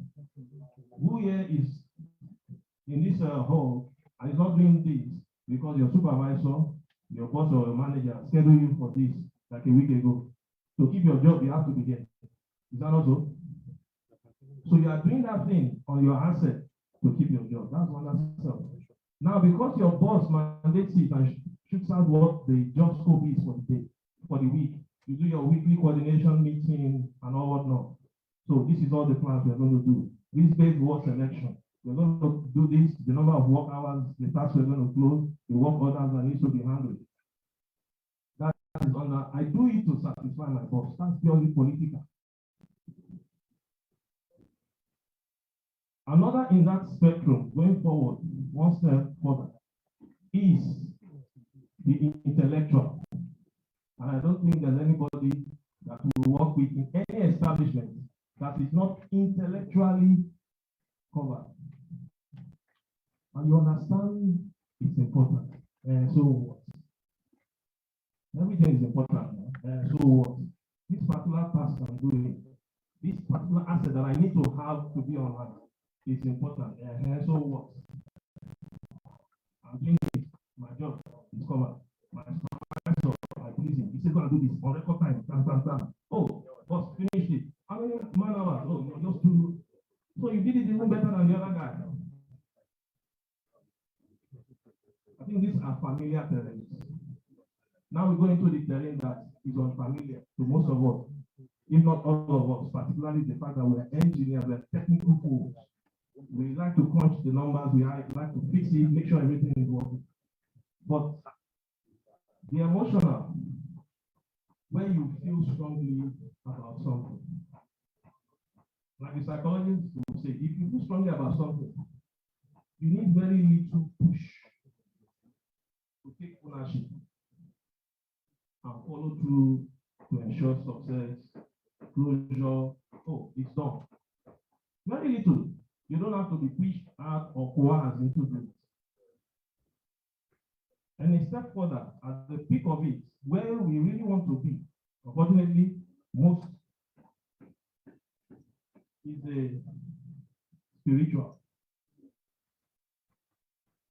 Who here is in this hall and is not doing this because your supervisor, your boss or your manager scheduled you for this like a week ago? To keep your job, you have to be here. Is that not so? So you are doing that thing on your asset to keep your job. That's one that's now, because your boss mandates it and shoots out what the job scope is for the day, for the week, you do your weekly coordination meeting and all whatnot. So this is all the plans we're going to do. Risk-based work selection. We're going to do this, the number of work hours, the tasks we're going to close, the work orders that needs to be handled. That is on that. I do it to satisfy my boss. That's purely political. Another in that spectrum, going forward, one step further, is the intellectual. And I don't think there's anybody that will work with in any establishment that is not intellectually covered. And you understand it's important. So what? Everything is important. So what? This particular task I'm doing, this particular asset that I need to have to be online, is important. So what? I'm doing it. My job is covered. My supervisor, I please him. He's going to do this on record time. Oh, boss, finished it. How many man hours? Oh, you're just two. So you did it even better than the other guy. I think these are familiar terrains. Now we go into the terrain that is unfamiliar to most of us, if not all of us, particularly the fact that we're engineers, we're technical fools. We like to crunch the numbers, we like to fix it, make sure everything is working. But the emotional, when you feel strongly about something, like the psychologist will say, if you feel strongly about something, you need very little push to take ownership and follow through to ensure success, closure. Oh, it's done. Very little. You don't have to be pushed out or coerced into it. And a step further, at the peak of it, where we really want to be, unfortunately, most is a spiritual.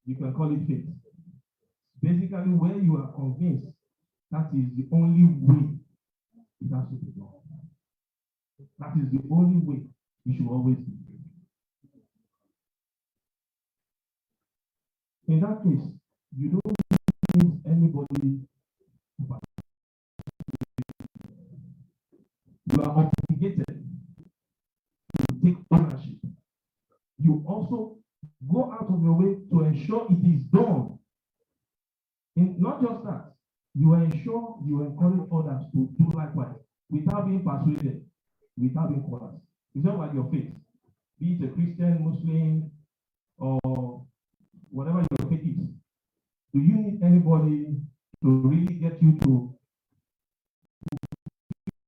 You can call it faith. Basically, where you are convinced that is the only way it has to be done. That is the only way it should always be. In that case, you don't need anybody to participate. You are obligated to take ownership. You also go out of your way to ensure it is done. Not just that, you ensure you encourage others to do likewise without being persuaded, without being coerced. It's not like your faith, be it a Christian, Muslim, or whatever your faith is. Do you need anybody to really get you to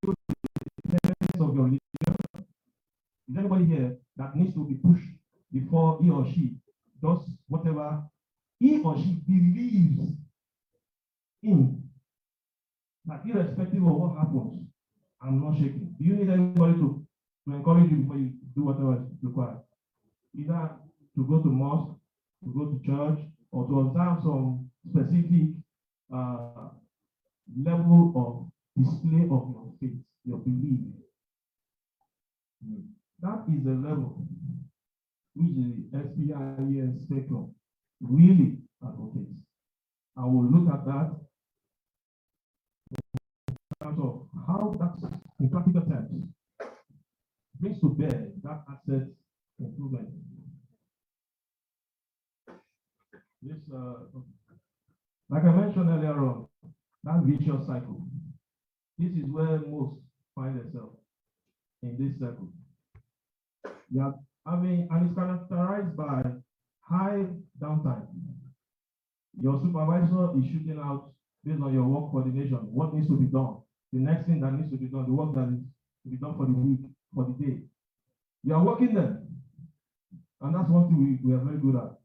the sense of your religion? Is anybody here that needs to be pushed before he or she does whatever he or she believes in, that irrespective of what happens, I'm not shaking. Do you need anybody to encourage you before you do whatever is required? Either to go to mosque, to go to church, or to observe some specific level of display of your faith, your belief. That is the level which the SPIES spectrum really advocates. I will look at that in terms of how that, in practical terms, brings to bear that asset improvement. This, like I mentioned earlier on, that vicious cycle. This is where most find themselves, in this circle. Yeah, and it's characterized by high downtime. Your supervisor is shooting out based on your work coordination, what needs to be done, the next thing that needs to be done, the work that is to be done for the week, for the day. You are working there, and that's one thing we are very good at.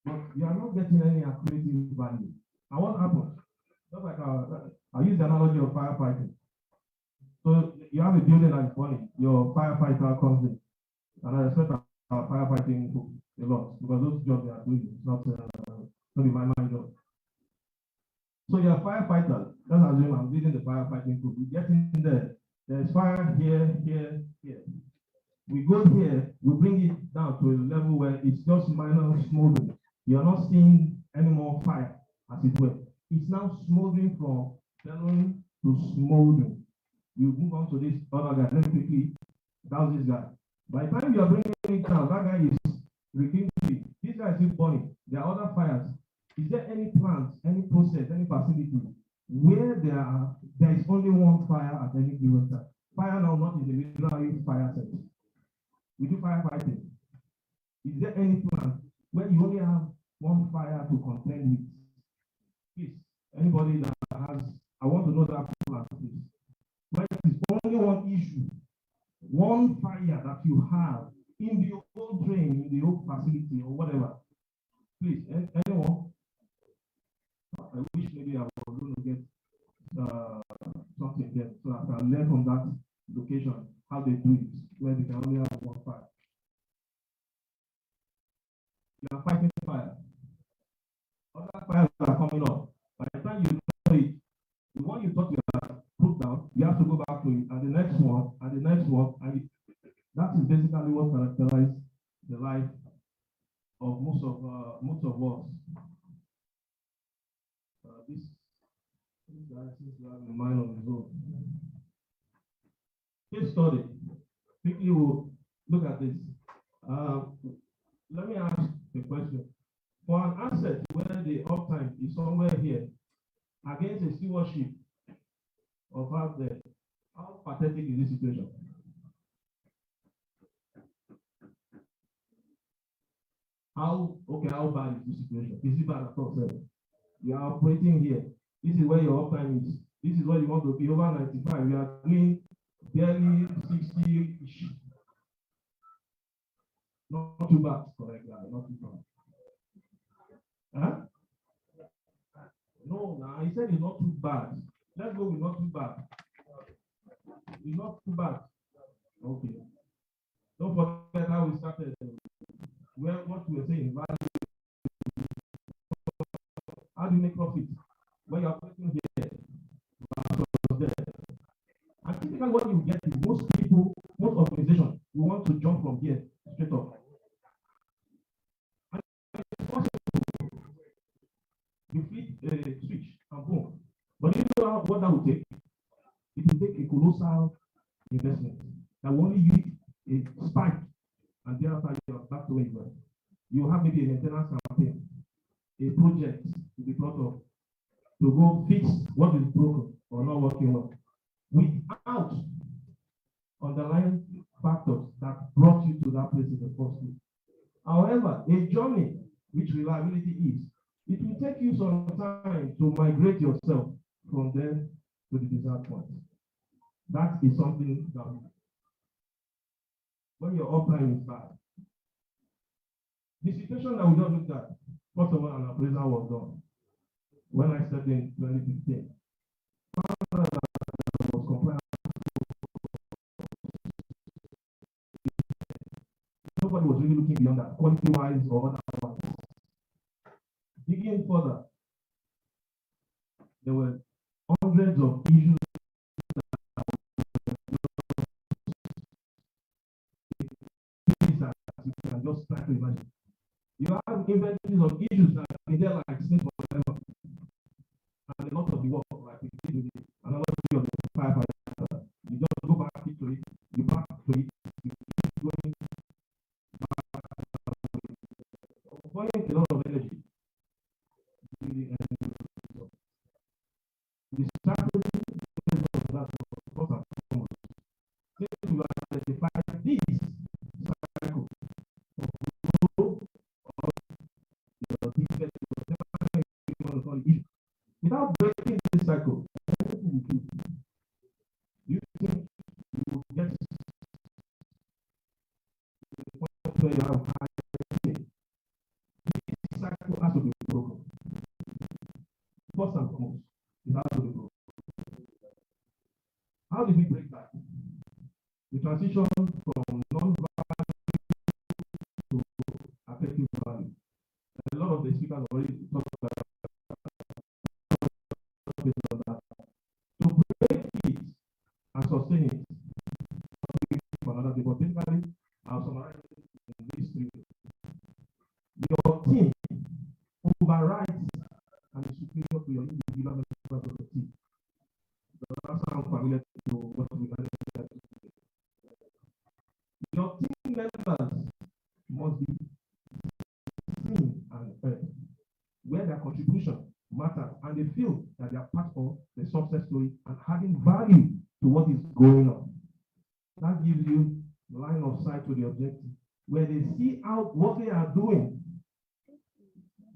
But you are not getting any accretive value. And what happens? Just like I use the analogy of firefighting. So you have a building that is burning, your firefighter comes in, and I respect our firefighting a lot because those jobs they are doing is not my job. So you're a firefighter. Let's assume I'm leading the firefighting group. We get in there. There's fire here, here, here. We go here. We bring it down to a level where it's just minor smoldering. You're not seeing any more fire, as it were. It's now smoldering from burning to smoldering. You move on to this other guy. Let me quickly douse this guy. By the time you are bringing it down, that guy is rekindling. This guy is still burning. There are other fires. Is there any plant, any process, any facility where there is only one fire at any given time? Fire now not in the military fire set. We do firefighting. Is there any plant where you only have one fire to contend with? Please, anybody that has, I want to know that plant, please. But it's only one issue, one fire that you have in the old drain, in the old facility or whatever. Please, anyone? I wish maybe I was going to get something there so I can learn from that location how they do it, where they can only have one fire. You are fighting fire. Other fires are coming up. By the time you know it, the one you thought you had put down, you have to go back to it, and the next one, and the next one, and that is basically what characterizes the life of most of us. This guy seems to have a mind on his own. Case study. Quickly, we'll look at this. Let me ask a question. For an asset where the uptime is somewhere here against a stewardship of out there, how pathetic is this situation? How bad is this situation? Is it bad at all, sir? You are operating here. This is where your uptime is. This is where you want to be over 95. You are doing barely 60-ish. Not too bad, correct? Not too bad. Huh? No, he said it's not too bad. Let's go with not too bad. It's not too bad. Okay. Don't forget how we started. What we were saying, value. How do you make profit? When you are working here, and typically what you get is most organizations, you want to jump from here straight up. And it's possible. You flip a switch and boom. But you know what that will take? It will take a colossal investment that will only use a spike, and thereafter you are back to where you were. You have maybe a maintenance campaign, a project to be brought up to go fix what is broken or not working well, without underlying factors that brought you to that place in the first place. However, a journey, which reliability is, it will take you some time to migrate yourself from there to the desired point. That is something that when your uptime is bad. The situation that we just looked at, first of all, an appraisal was done. When I stepped in 2015, was compliant. Nobody was really looking beyond that, quality-wise or otherwise. Digging further, there were hundreds of issues that you can just try to imagine. You have inventories of issues that are there like snakes forever. And a lot of the work, like we did with the analogy of the firefighter, you just go back to it, you back to it, you keep going back. Avoiding a lot of energy. The strategy based on that, first and foremost, since we identified this cycle of flow of the defect, without breaking this cycle, everything will do. You think you will get to the point where you have high pain. This cycle has to be broken. First and foremost, it has to be broken. How did we break that? The transition from non-value to affective value. A lot of the speakers already talked about that. To break it and sustain it, for another day, but basically, I'll summarize it in these three. Your team overrides and is superior to your individual members of the team. Does that sound familiar to what we can do? Your team members must be seen and heard, where their contribution matters and they feel that they are part of the success story and adding value to what is going on. That gives you line of sight to the objective, where they see out what they are doing.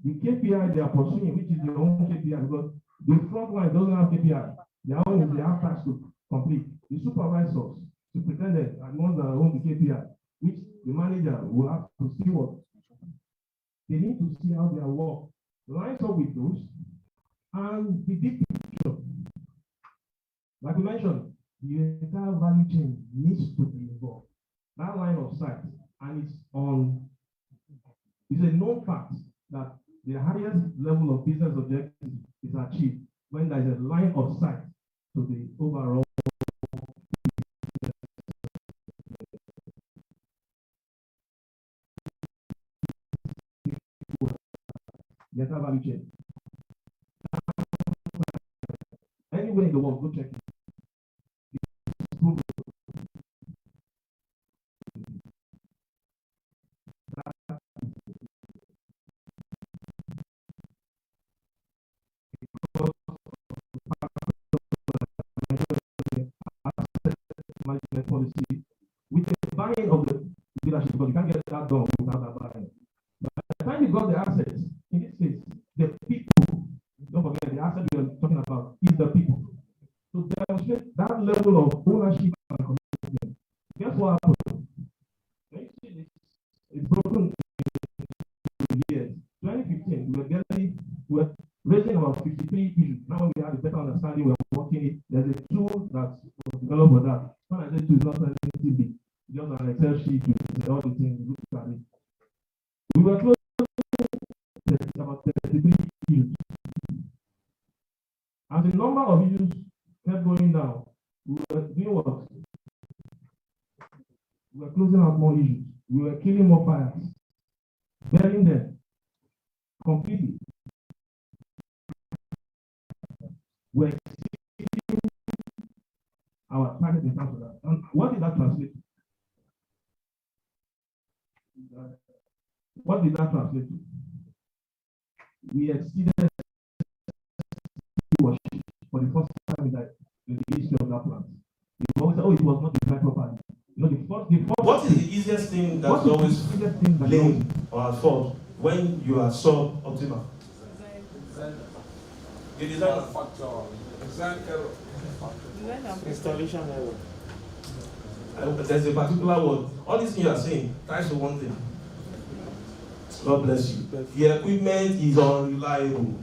The KPI they are pursuing, which is their own KPI, because the front line doesn't have KPI. Their own is they have tasks to complete. The supervisors, superintendents, are the ones that own the KPI, which the manager will have to see what. They need to see how their work lines up with those and the big picture. Like we mentioned, the entire value chain needs to be involved. That line of sight, and it's a known fact that the highest level of business objective is achieved when there is a line of sight to the overall the entire value chain. Anywhere in the world, go check it. It's proven. Management policy with the buying of the leadership, because you can't get that done without that buying. By the time you got the assets, in this case, the people, don't forget the asset we are talking about is the people. To demonstrate that level of ownership and commitment, guess what happened? It's broken in years. 2015, we were raising about 53 issues. Now we have a better understanding, we're working it. There's a tool that was developed for that. When I say tool, it's not anything big, just an Excel sheet with all the things, look at it. We were close to about 33 issues. As the number of issues kept going down, we were doing what? We were closing out more issues. We were killing more fires, burying them completely. We're exceeding our target in terms of that. And what did that translate to? What did that translate to? We exceeded for the first time in the history of that plant. You always say, oh, it was not designed properly. You know, the first what is the easiest thing that's always blamed or at fault when you are sub-optimal? The design factor, design error, installation error. There's a particular word. All these things you are saying ties to one thing. God bless you. The equipment is unreliable.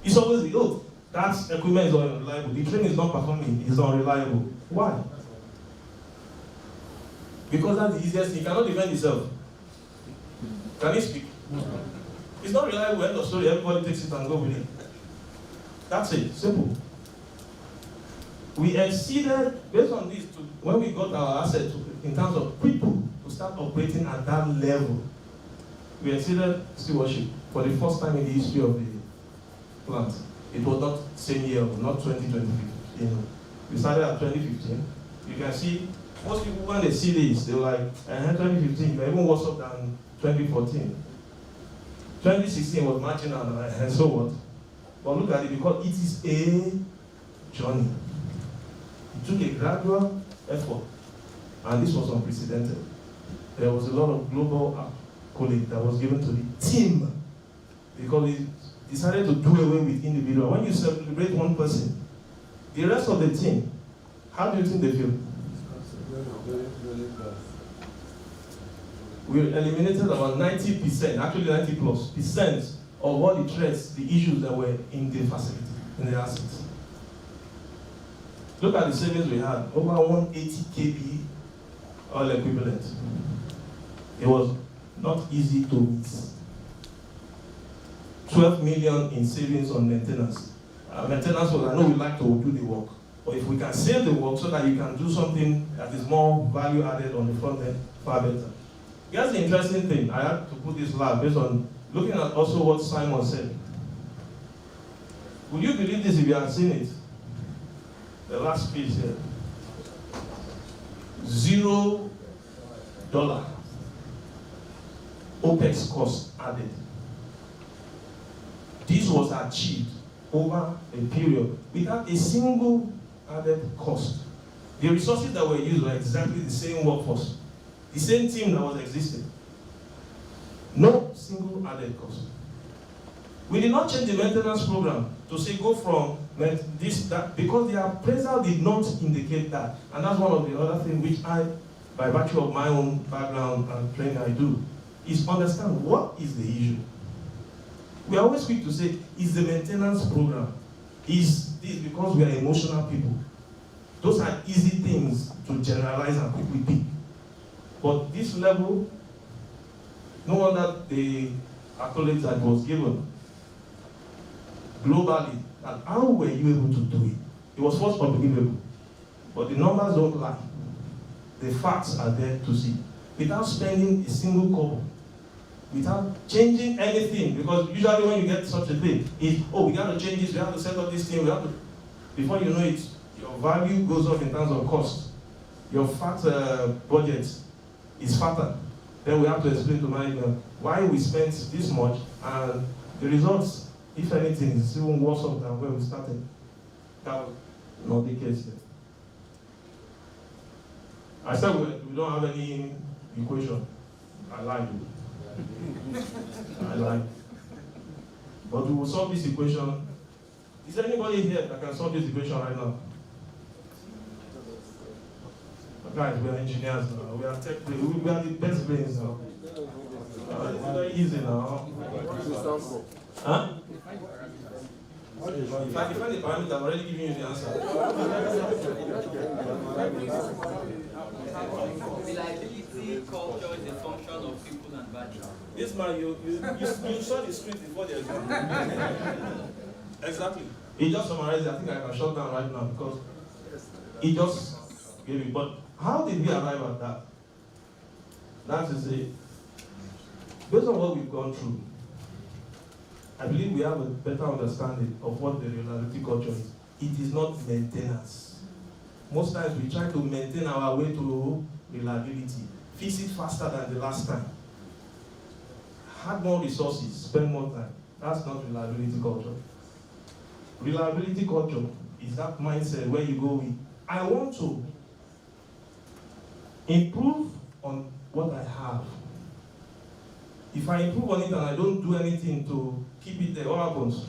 It's always the that equipment is unreliable. The train is not performing. It's unreliable. Why? Because that's the easiest thing. You cannot defend yourself. Can you speak? It's not reliable. End of story. Everybody takes it and go with it. That's it. Simple. We exceeded, based on this, when we got our assets in terms of people to start operating at that level, we exceeded stewardship for the first time in the history of the plant. It was not same year, not 2015. We started at 2015. You can see, most people, when they see this, they're like, 2015, you're even worse off than 2014. 2016 was marginal, and so what? But look at it, because it is a journey. It took a gradual effort, and this was unprecedented. There was a lot of global accolade that was given to the team, because we decided to do away with individual. When you celebrate one person, the rest of the team, how do you think they feel? We eliminated about 90%, actually 90 plus percent of all the threats, the issues that were in the facility, in the assets. Look at the savings we had, over 180 kb oil equivalent. It was not easy to miss. 12 million in savings on maintenance. Maintenance was, I know we like to do the work, but if we can save the work so that you can do something that is more value added on the front end, far better. Here's the interesting thing. I had to put this lab based on looking at also what Simon said. Would you believe this if you had seen it? The last piece here. $0 OPEX cost added. This was achieved over a period without a single added cost. The resources that were used were exactly the same workforce, the same team that was existing. No single added cost. We did not change the maintenance program to say go from this, that, because the appraisal did not indicate that. And that's one of the other things which I, by virtue of my own background and training I do, is understand what is the issue. We always quick to say, is the maintenance program? Is this because we are emotional people? Those are easy things to generalize and quickly pick. But this level, no wonder the accolades that was given globally, and how were you able to do it? It was first unbelievable. But the numbers don't lie. The facts are there to see. Without spending a single kobo, without changing anything, because usually when you get such a thing, it's, oh, we got to change this, we have to set up this thing, we have to, before you know it, your value goes up in terms of cost. Your fat budget is fatter. Then we have to explain to management why we spent this much, and the results, if anything, is even worse off than where we started. That was not the case there. I said we don't have any equation. I lied. I lied. But we will solve this equation. Is there anybody here that can solve this equation right now? Guys, we are engineers now. We are tech. We are the best brains now. It's very easy now. Huh? If I define the parameter, I'm already giving you the answer. Reliability culture is a function of people and values. This man, you saw the script before the exam. Exactly. He just summarized it. I think I can shut down right now because he just gave it. But how did we arrive at that? That is it. Based on what we've gone through, I believe we have a better understanding of what the reliability culture is. It is not maintenance. Most times we try to maintain our way to reliability, fix it faster than the last time, have more resources, spend more time. That's not reliability culture. Reliability culture is that mindset where you go with, I want to improve on what I have. If I improve on it and I don't do anything to keep it there, what happens?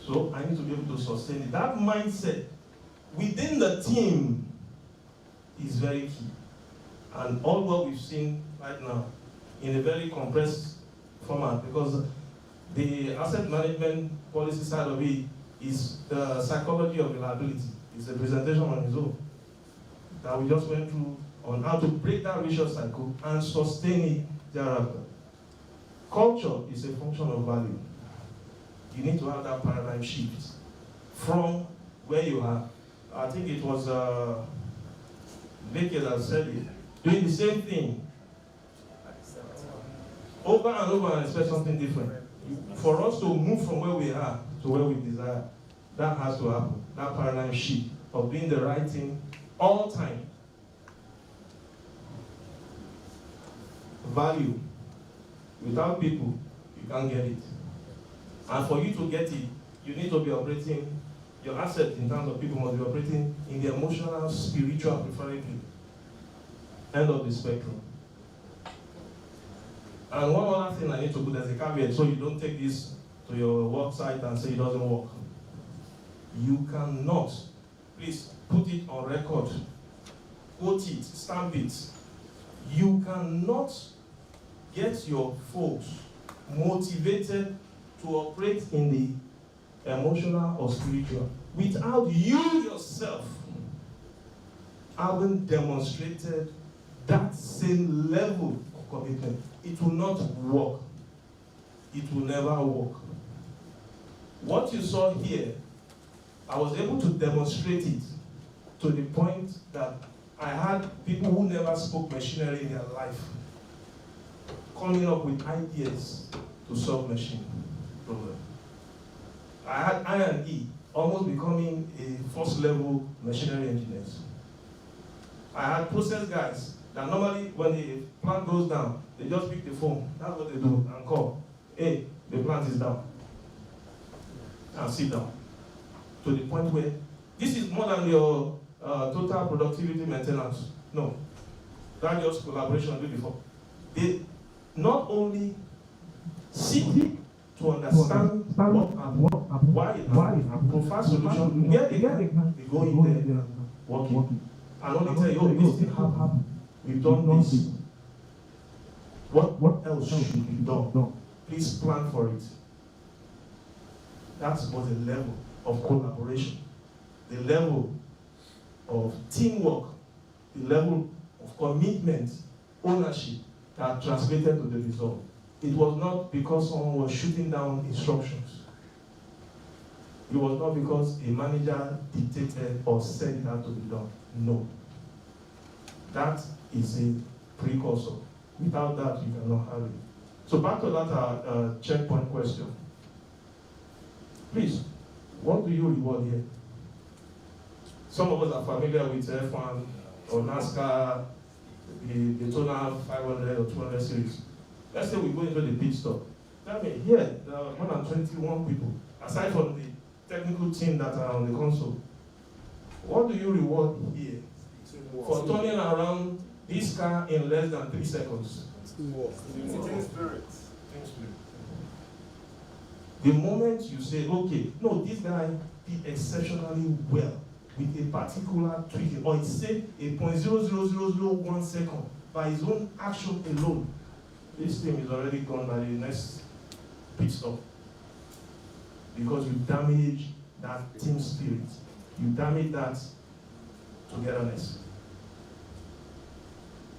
So I need to be able to sustain it. That mindset within the team is very key. And all what we've seen right now in a very compressed format, because the asset management policy side of it is the psychology of reliability. It's a presentation on its own that we just went through on how to break that vicious cycle and sustain it thereafter. Culture is a function of value. You need to have that paradigm shift from where you are. I think it was Vicky that said it, doing the same thing over and over and expect something different. For us to move from where we are to where we desire, that has to happen. That paradigm shift of doing the right thing all time. Value. Without people, you can't get it. And for you to get it, you need to be operating, your asset in terms of people must be operating in the emotional, spiritual, preferably, end of the spectrum. And one other thing I need to put as a caveat, so you don't take this to your work site and say it doesn't work. You cannot, please put it on record, quote it, stamp it. You cannot get your folks motivated to operate in the emotional or spiritual without you yourself having demonstrated that same level of commitment. It will not work. It will never work. What you saw here, I was able to demonstrate it to the point that I had people who never spoke machinery in their life coming up with ideas to solve machine problem. I had I&E almost becoming a first level machinery engineers. I had process guys that normally when the plant goes down, they just pick the phone. That's what they do and call. Hey, the plant is down. And sit down. To the point where this is more than your total productivity maintenance. No. That's just collaboration do before. They not only seek to understand what happened, why it happened, provide solution, where they can, they go in there, working. And only tell you, oh, this thing happened. We've done this. What else should be done? Please plan for it. That was the level of collaboration, the level of teamwork, the level of commitment, ownership that translated to the result. It was not because someone was shooting down instructions. It was not because a manager dictated or said it had to be done. No. That is a precursor. Without that, you cannot have it. So back to that checkpoint question. Please, what do you reward here? Some of us are familiar with F1 or NASCAR, the Daytona 500 or 200 series. Let's say we go into the pit stop. Tell me, here, there are 121 people, aside from the technical team that are on the console. What do you reward here for turning around this car in less than 3 seconds? Team spirit. The moment you say, okay, no, this guy did exceptionally well with a particular tweaking, or he saved a 0.00001 second by his own action alone, this thing is already gone by the next pit stop. Because you damage that team spirit. You damage that togetherness.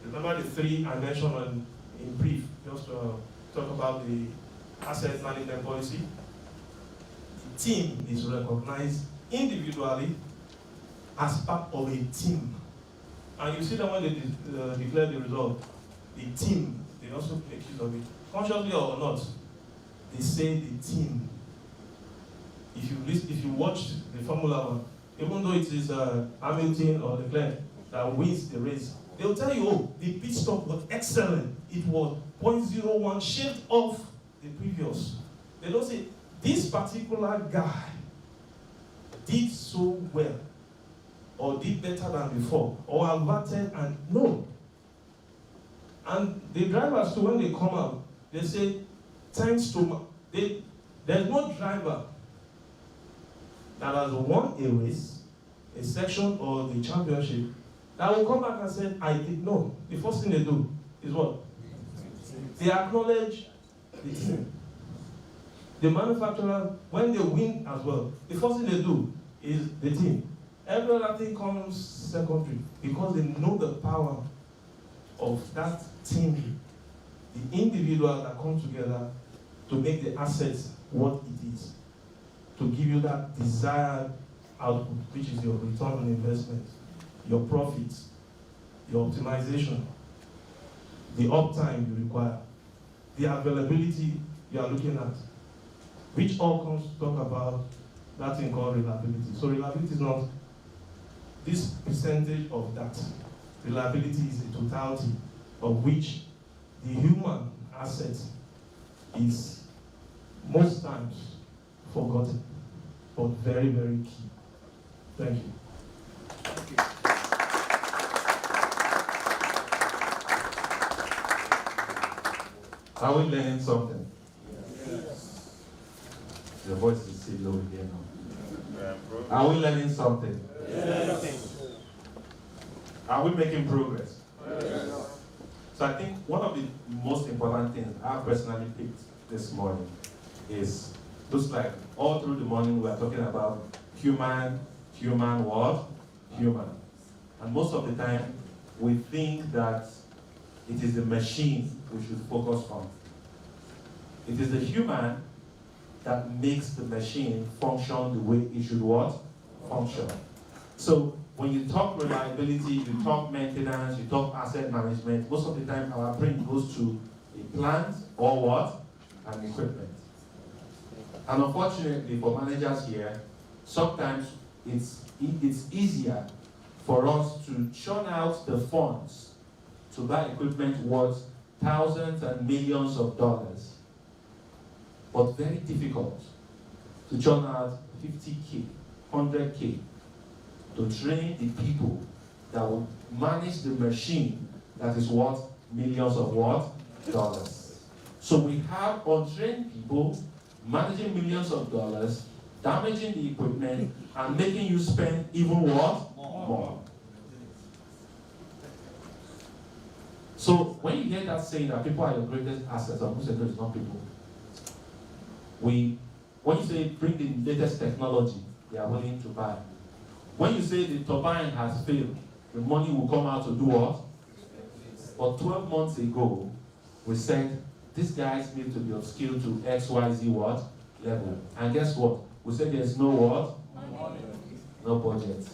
Remember the 3 I mentioned in brief, just to talk about the asset management policy. The team is recognized individually as part of a team. And you see that when they declare the result, the team, they also make use of it. Consciously or not, they say the team. If you watch the Formula 1, even though it is Hamilton or Leclerc that wins the race, they'll tell you, oh, the pit stop was excellent. It was 0.01 shaved off the previous. They don't say, this particular guy did so well, or did better than before, or averted, and no. And the drivers too, when they come out, they say, thanks to, there's no driver that has won a race a section or the championship, that will come back and say, I did know. The first thing they do is what? They acknowledge the team. The manufacturer, when they win as well, the first thing they do is the team. Every other thing comes secondary because they know the power of that team, the individuals that come together to make the assets what it is, to give you that desired output, which is your return on investment, your profits, your optimization, the uptime you require, the availability you are looking at, which all comes to talk about that thing called reliability. So reliability is not this percentage of that. Reliability is a totality of which the human asset is most times forgotten, but very, very key. Thank you. Are we learning something? Yes. The voice is still low here now. Are we learning something? Yes. Are we making progress? Yes. So I think one of the most important things I personally picked this morning is, looks like all through the morning we are talking about human what? Human. And most of the time we think that it is the machine we should focus on. It is the human that makes the machine function the way it should what? Function. So when you talk reliability, you talk maintenance, you talk asset management, most of the time our brain goes to a plant or what? An equipment. And unfortunately for managers here, sometimes it's easier for us to churn out the funds to buy equipment worth thousands and millions of dollars, but very difficult to churn out 50K, 100K to train the people that will manage the machine that is worth millions of what? Dollars. So we have untrained people managing millions of dollars, damaging the equipment, and making you spend even what? More. So when you hear that saying that people are your greatest assets, I'm going to say no, it's not people. When you say bring the latest technology, they are willing to buy. When you say the turbine has failed, the money will come out to do what? But 12 months ago, we said these guys need to be upskilled to XYZ what? Level. And guess what? We said there's no what? No budget.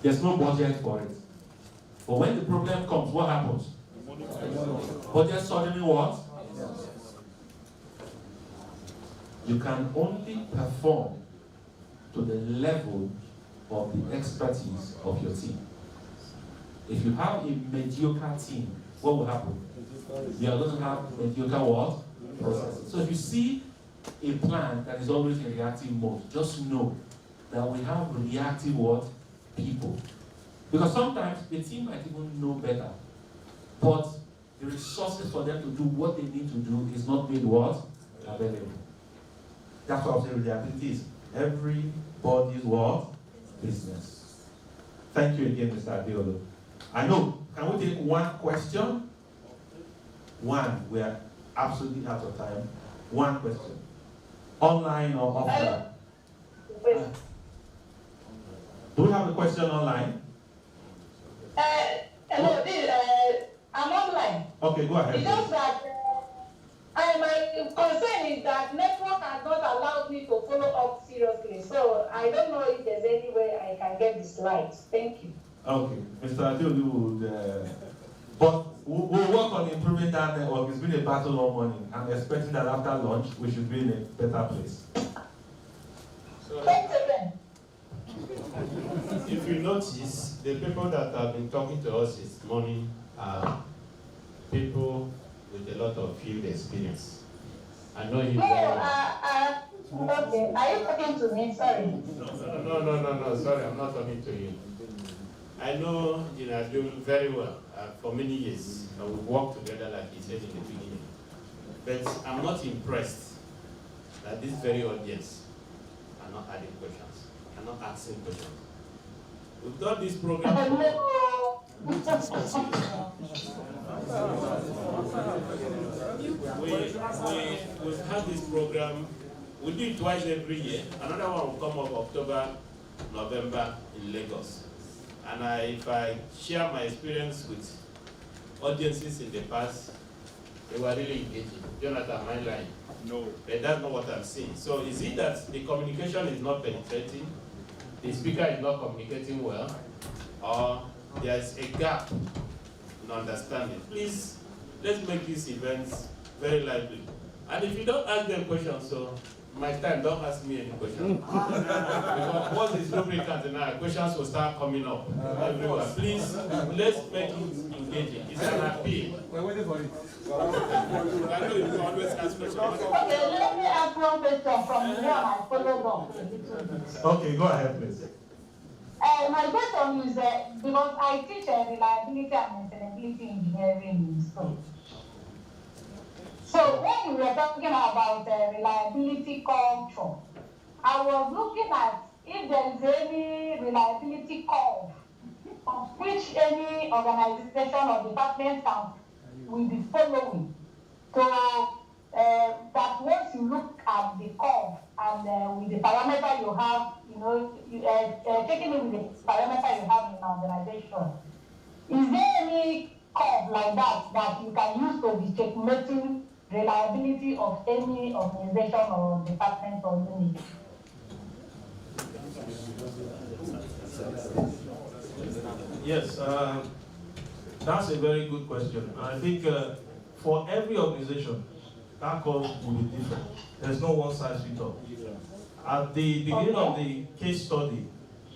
There's no budget for it. But when the problem comes, what happens? Budget suddenly what? You can only perform to the level of the expertise of your team. If you have a mediocre team, what will happen? You are going to have mediocre what? Processes. So if you see a plant that is always in reactive mode, just know that we have reactive what? People. Because sometimes the team might even know better, but the resources for them to do what they need to do is not made what? Available. That's what I'm saying reliability is. Everybody's what? Business. Thank you again, Mr. Adeolo. I know, can we take one question? One, we are absolutely out of time. One question. Online or offline? Do we have a question online? Hello, I'm online. Okay, go ahead. It's just that my concern is that network has not allowed me to follow up seriously. So I don't know if there's any way I can get the slides. Thank you. Okay, Mr. Adeolu would, but we'll work on improving that network. It's been a battle all morning. I'm expecting that after lunch, we should be in a better place. Thanks again. If you notice, the people that have been talking to us this morning are people with a lot of field experience. I know you very well. Okay. Are you talking to me? Sorry. No. Sorry, I'm not talking to you. I know Adeolu very well for many years. We've worked together, like he said in the beginning. But I'm not impressed that this very audience are not adding questions. and not asking questions. We've done this program. We've had this program. We do it twice every year. Another one will come up October, November in Lagos. And if I share my experience with audiences in the past, they were really engaging. Jonathan, my line. No. But that's not what I'm seeing. So is it that the communication is not penetrating, the speaker is not communicating well, or there's a gap in understanding? Please, let's make these events very lively. And if you don't ask them questions, so my time, don't ask me any questions. Because once it's lubricant now, questions will start coming up everywhere. Please, let's make it engaging. It's an appeal. We're waiting for it. I know you always ask questions. Okay, let me ask one question from where I followed up a little bit. Okay, go ahead, please. My question is because I teach reliability and maintainability engineering in school. So when we were talking about reliability culture, I was looking at if there is any reliability curve of which any organization or department will be following. So that once you look at the curve and with the parameter you have, taking it with the parameter you have in an organization, is there any curve like that you can use to be checkmating reliability of any organization or department or unit? Yes, that's a very good question. I think for every organization, that curve will be different. There's no one size fits all. At the beginning of the case study,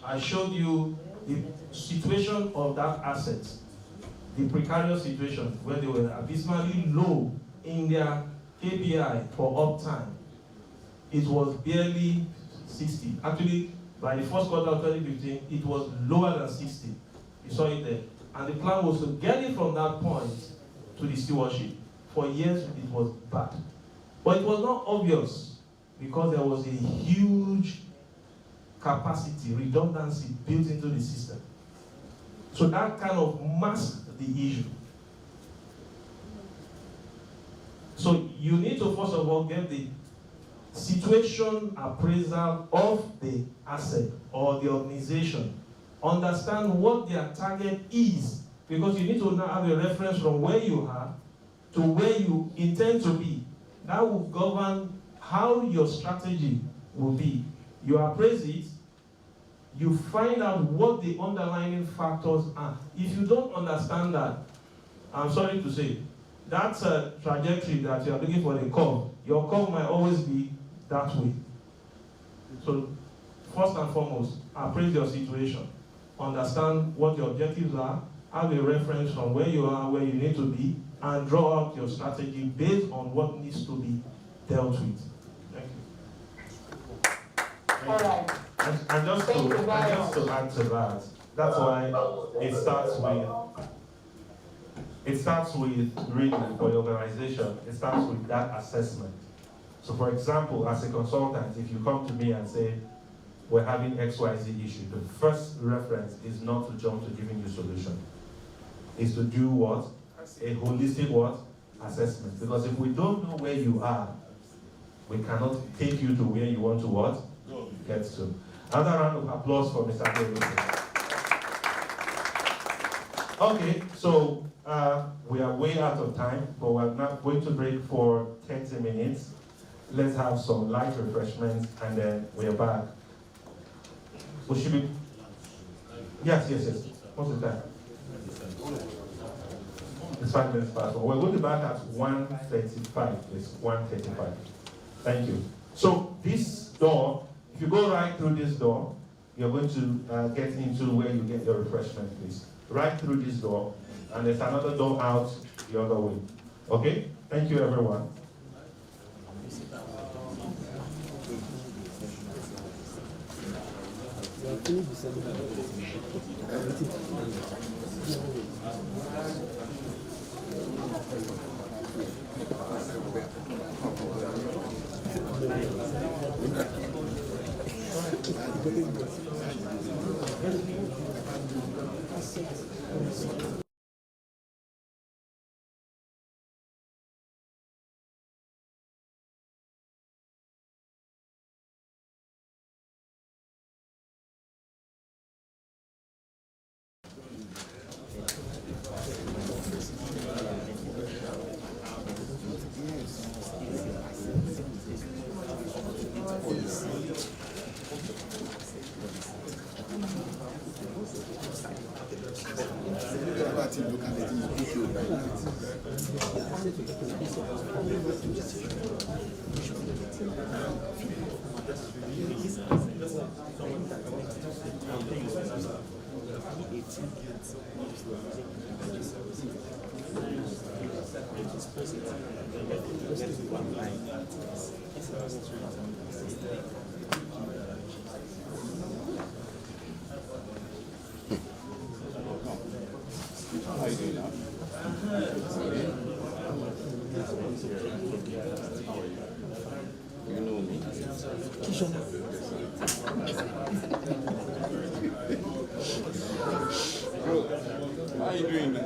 I showed you the situation of that asset, the precarious situation where they were abysmally low in their KPI for uptime. It was barely 60. Actually, by the first quarter of 2015, it was lower than 60. You saw it there. And the plan was to get it from that point to the stewardship. For years, it was bad. But it was not obvious because there was a huge capacity, redundancy built into the system. So that kind of masked the issue. So you need to first of all get the situation appraisal of the asset or the organization. Understand what their target is, because you need to now have a reference from where you are to where you intend to be. That will govern how your strategy will be. You appraise it, you find out what the underlying factors are. If you don't understand that, I'm sorry to say, that's a trajectory that you are looking for the curve. Your curve might always be that way. So, first and foremost, appraise your situation. Understand what your objectives are, have a reference from where you are, where you need to be, and draw out your strategy based on what needs to be dealt with. Thank you. All right. And just to add to that, that's why it starts with reading for your organization. It starts with that assessment. So for example, as a consultant, if you come to me and say, we're having XYZ issue, the first reference is not to jump to giving you solution. Is to do what? A holistic what? Assessment. Because if we don't know where you are, we cannot take you to where you want to what? Get to. Another round of applause for Mr. David. Okay, so we are way out of time, but we're not going to break for 30 minutes. Let's have some light refreshments, and then we are back. We should be... Yes. What's the time? It's 5 minutes past. We're going to be back at 1:35, please. 1:35. Thank you. So this door, if you go right through this door, you're going to get into where you get your refreshment, please. Right through this door, and there's another door out the other way. Okay? Thank you, everyone. Thank you. How are you doing?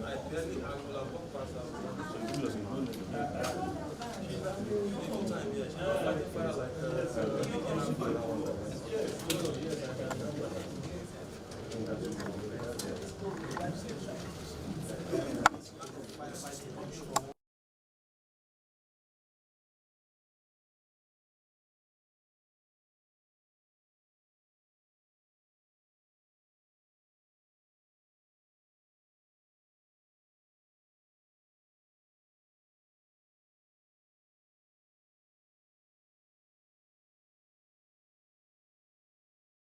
I barely angular walk past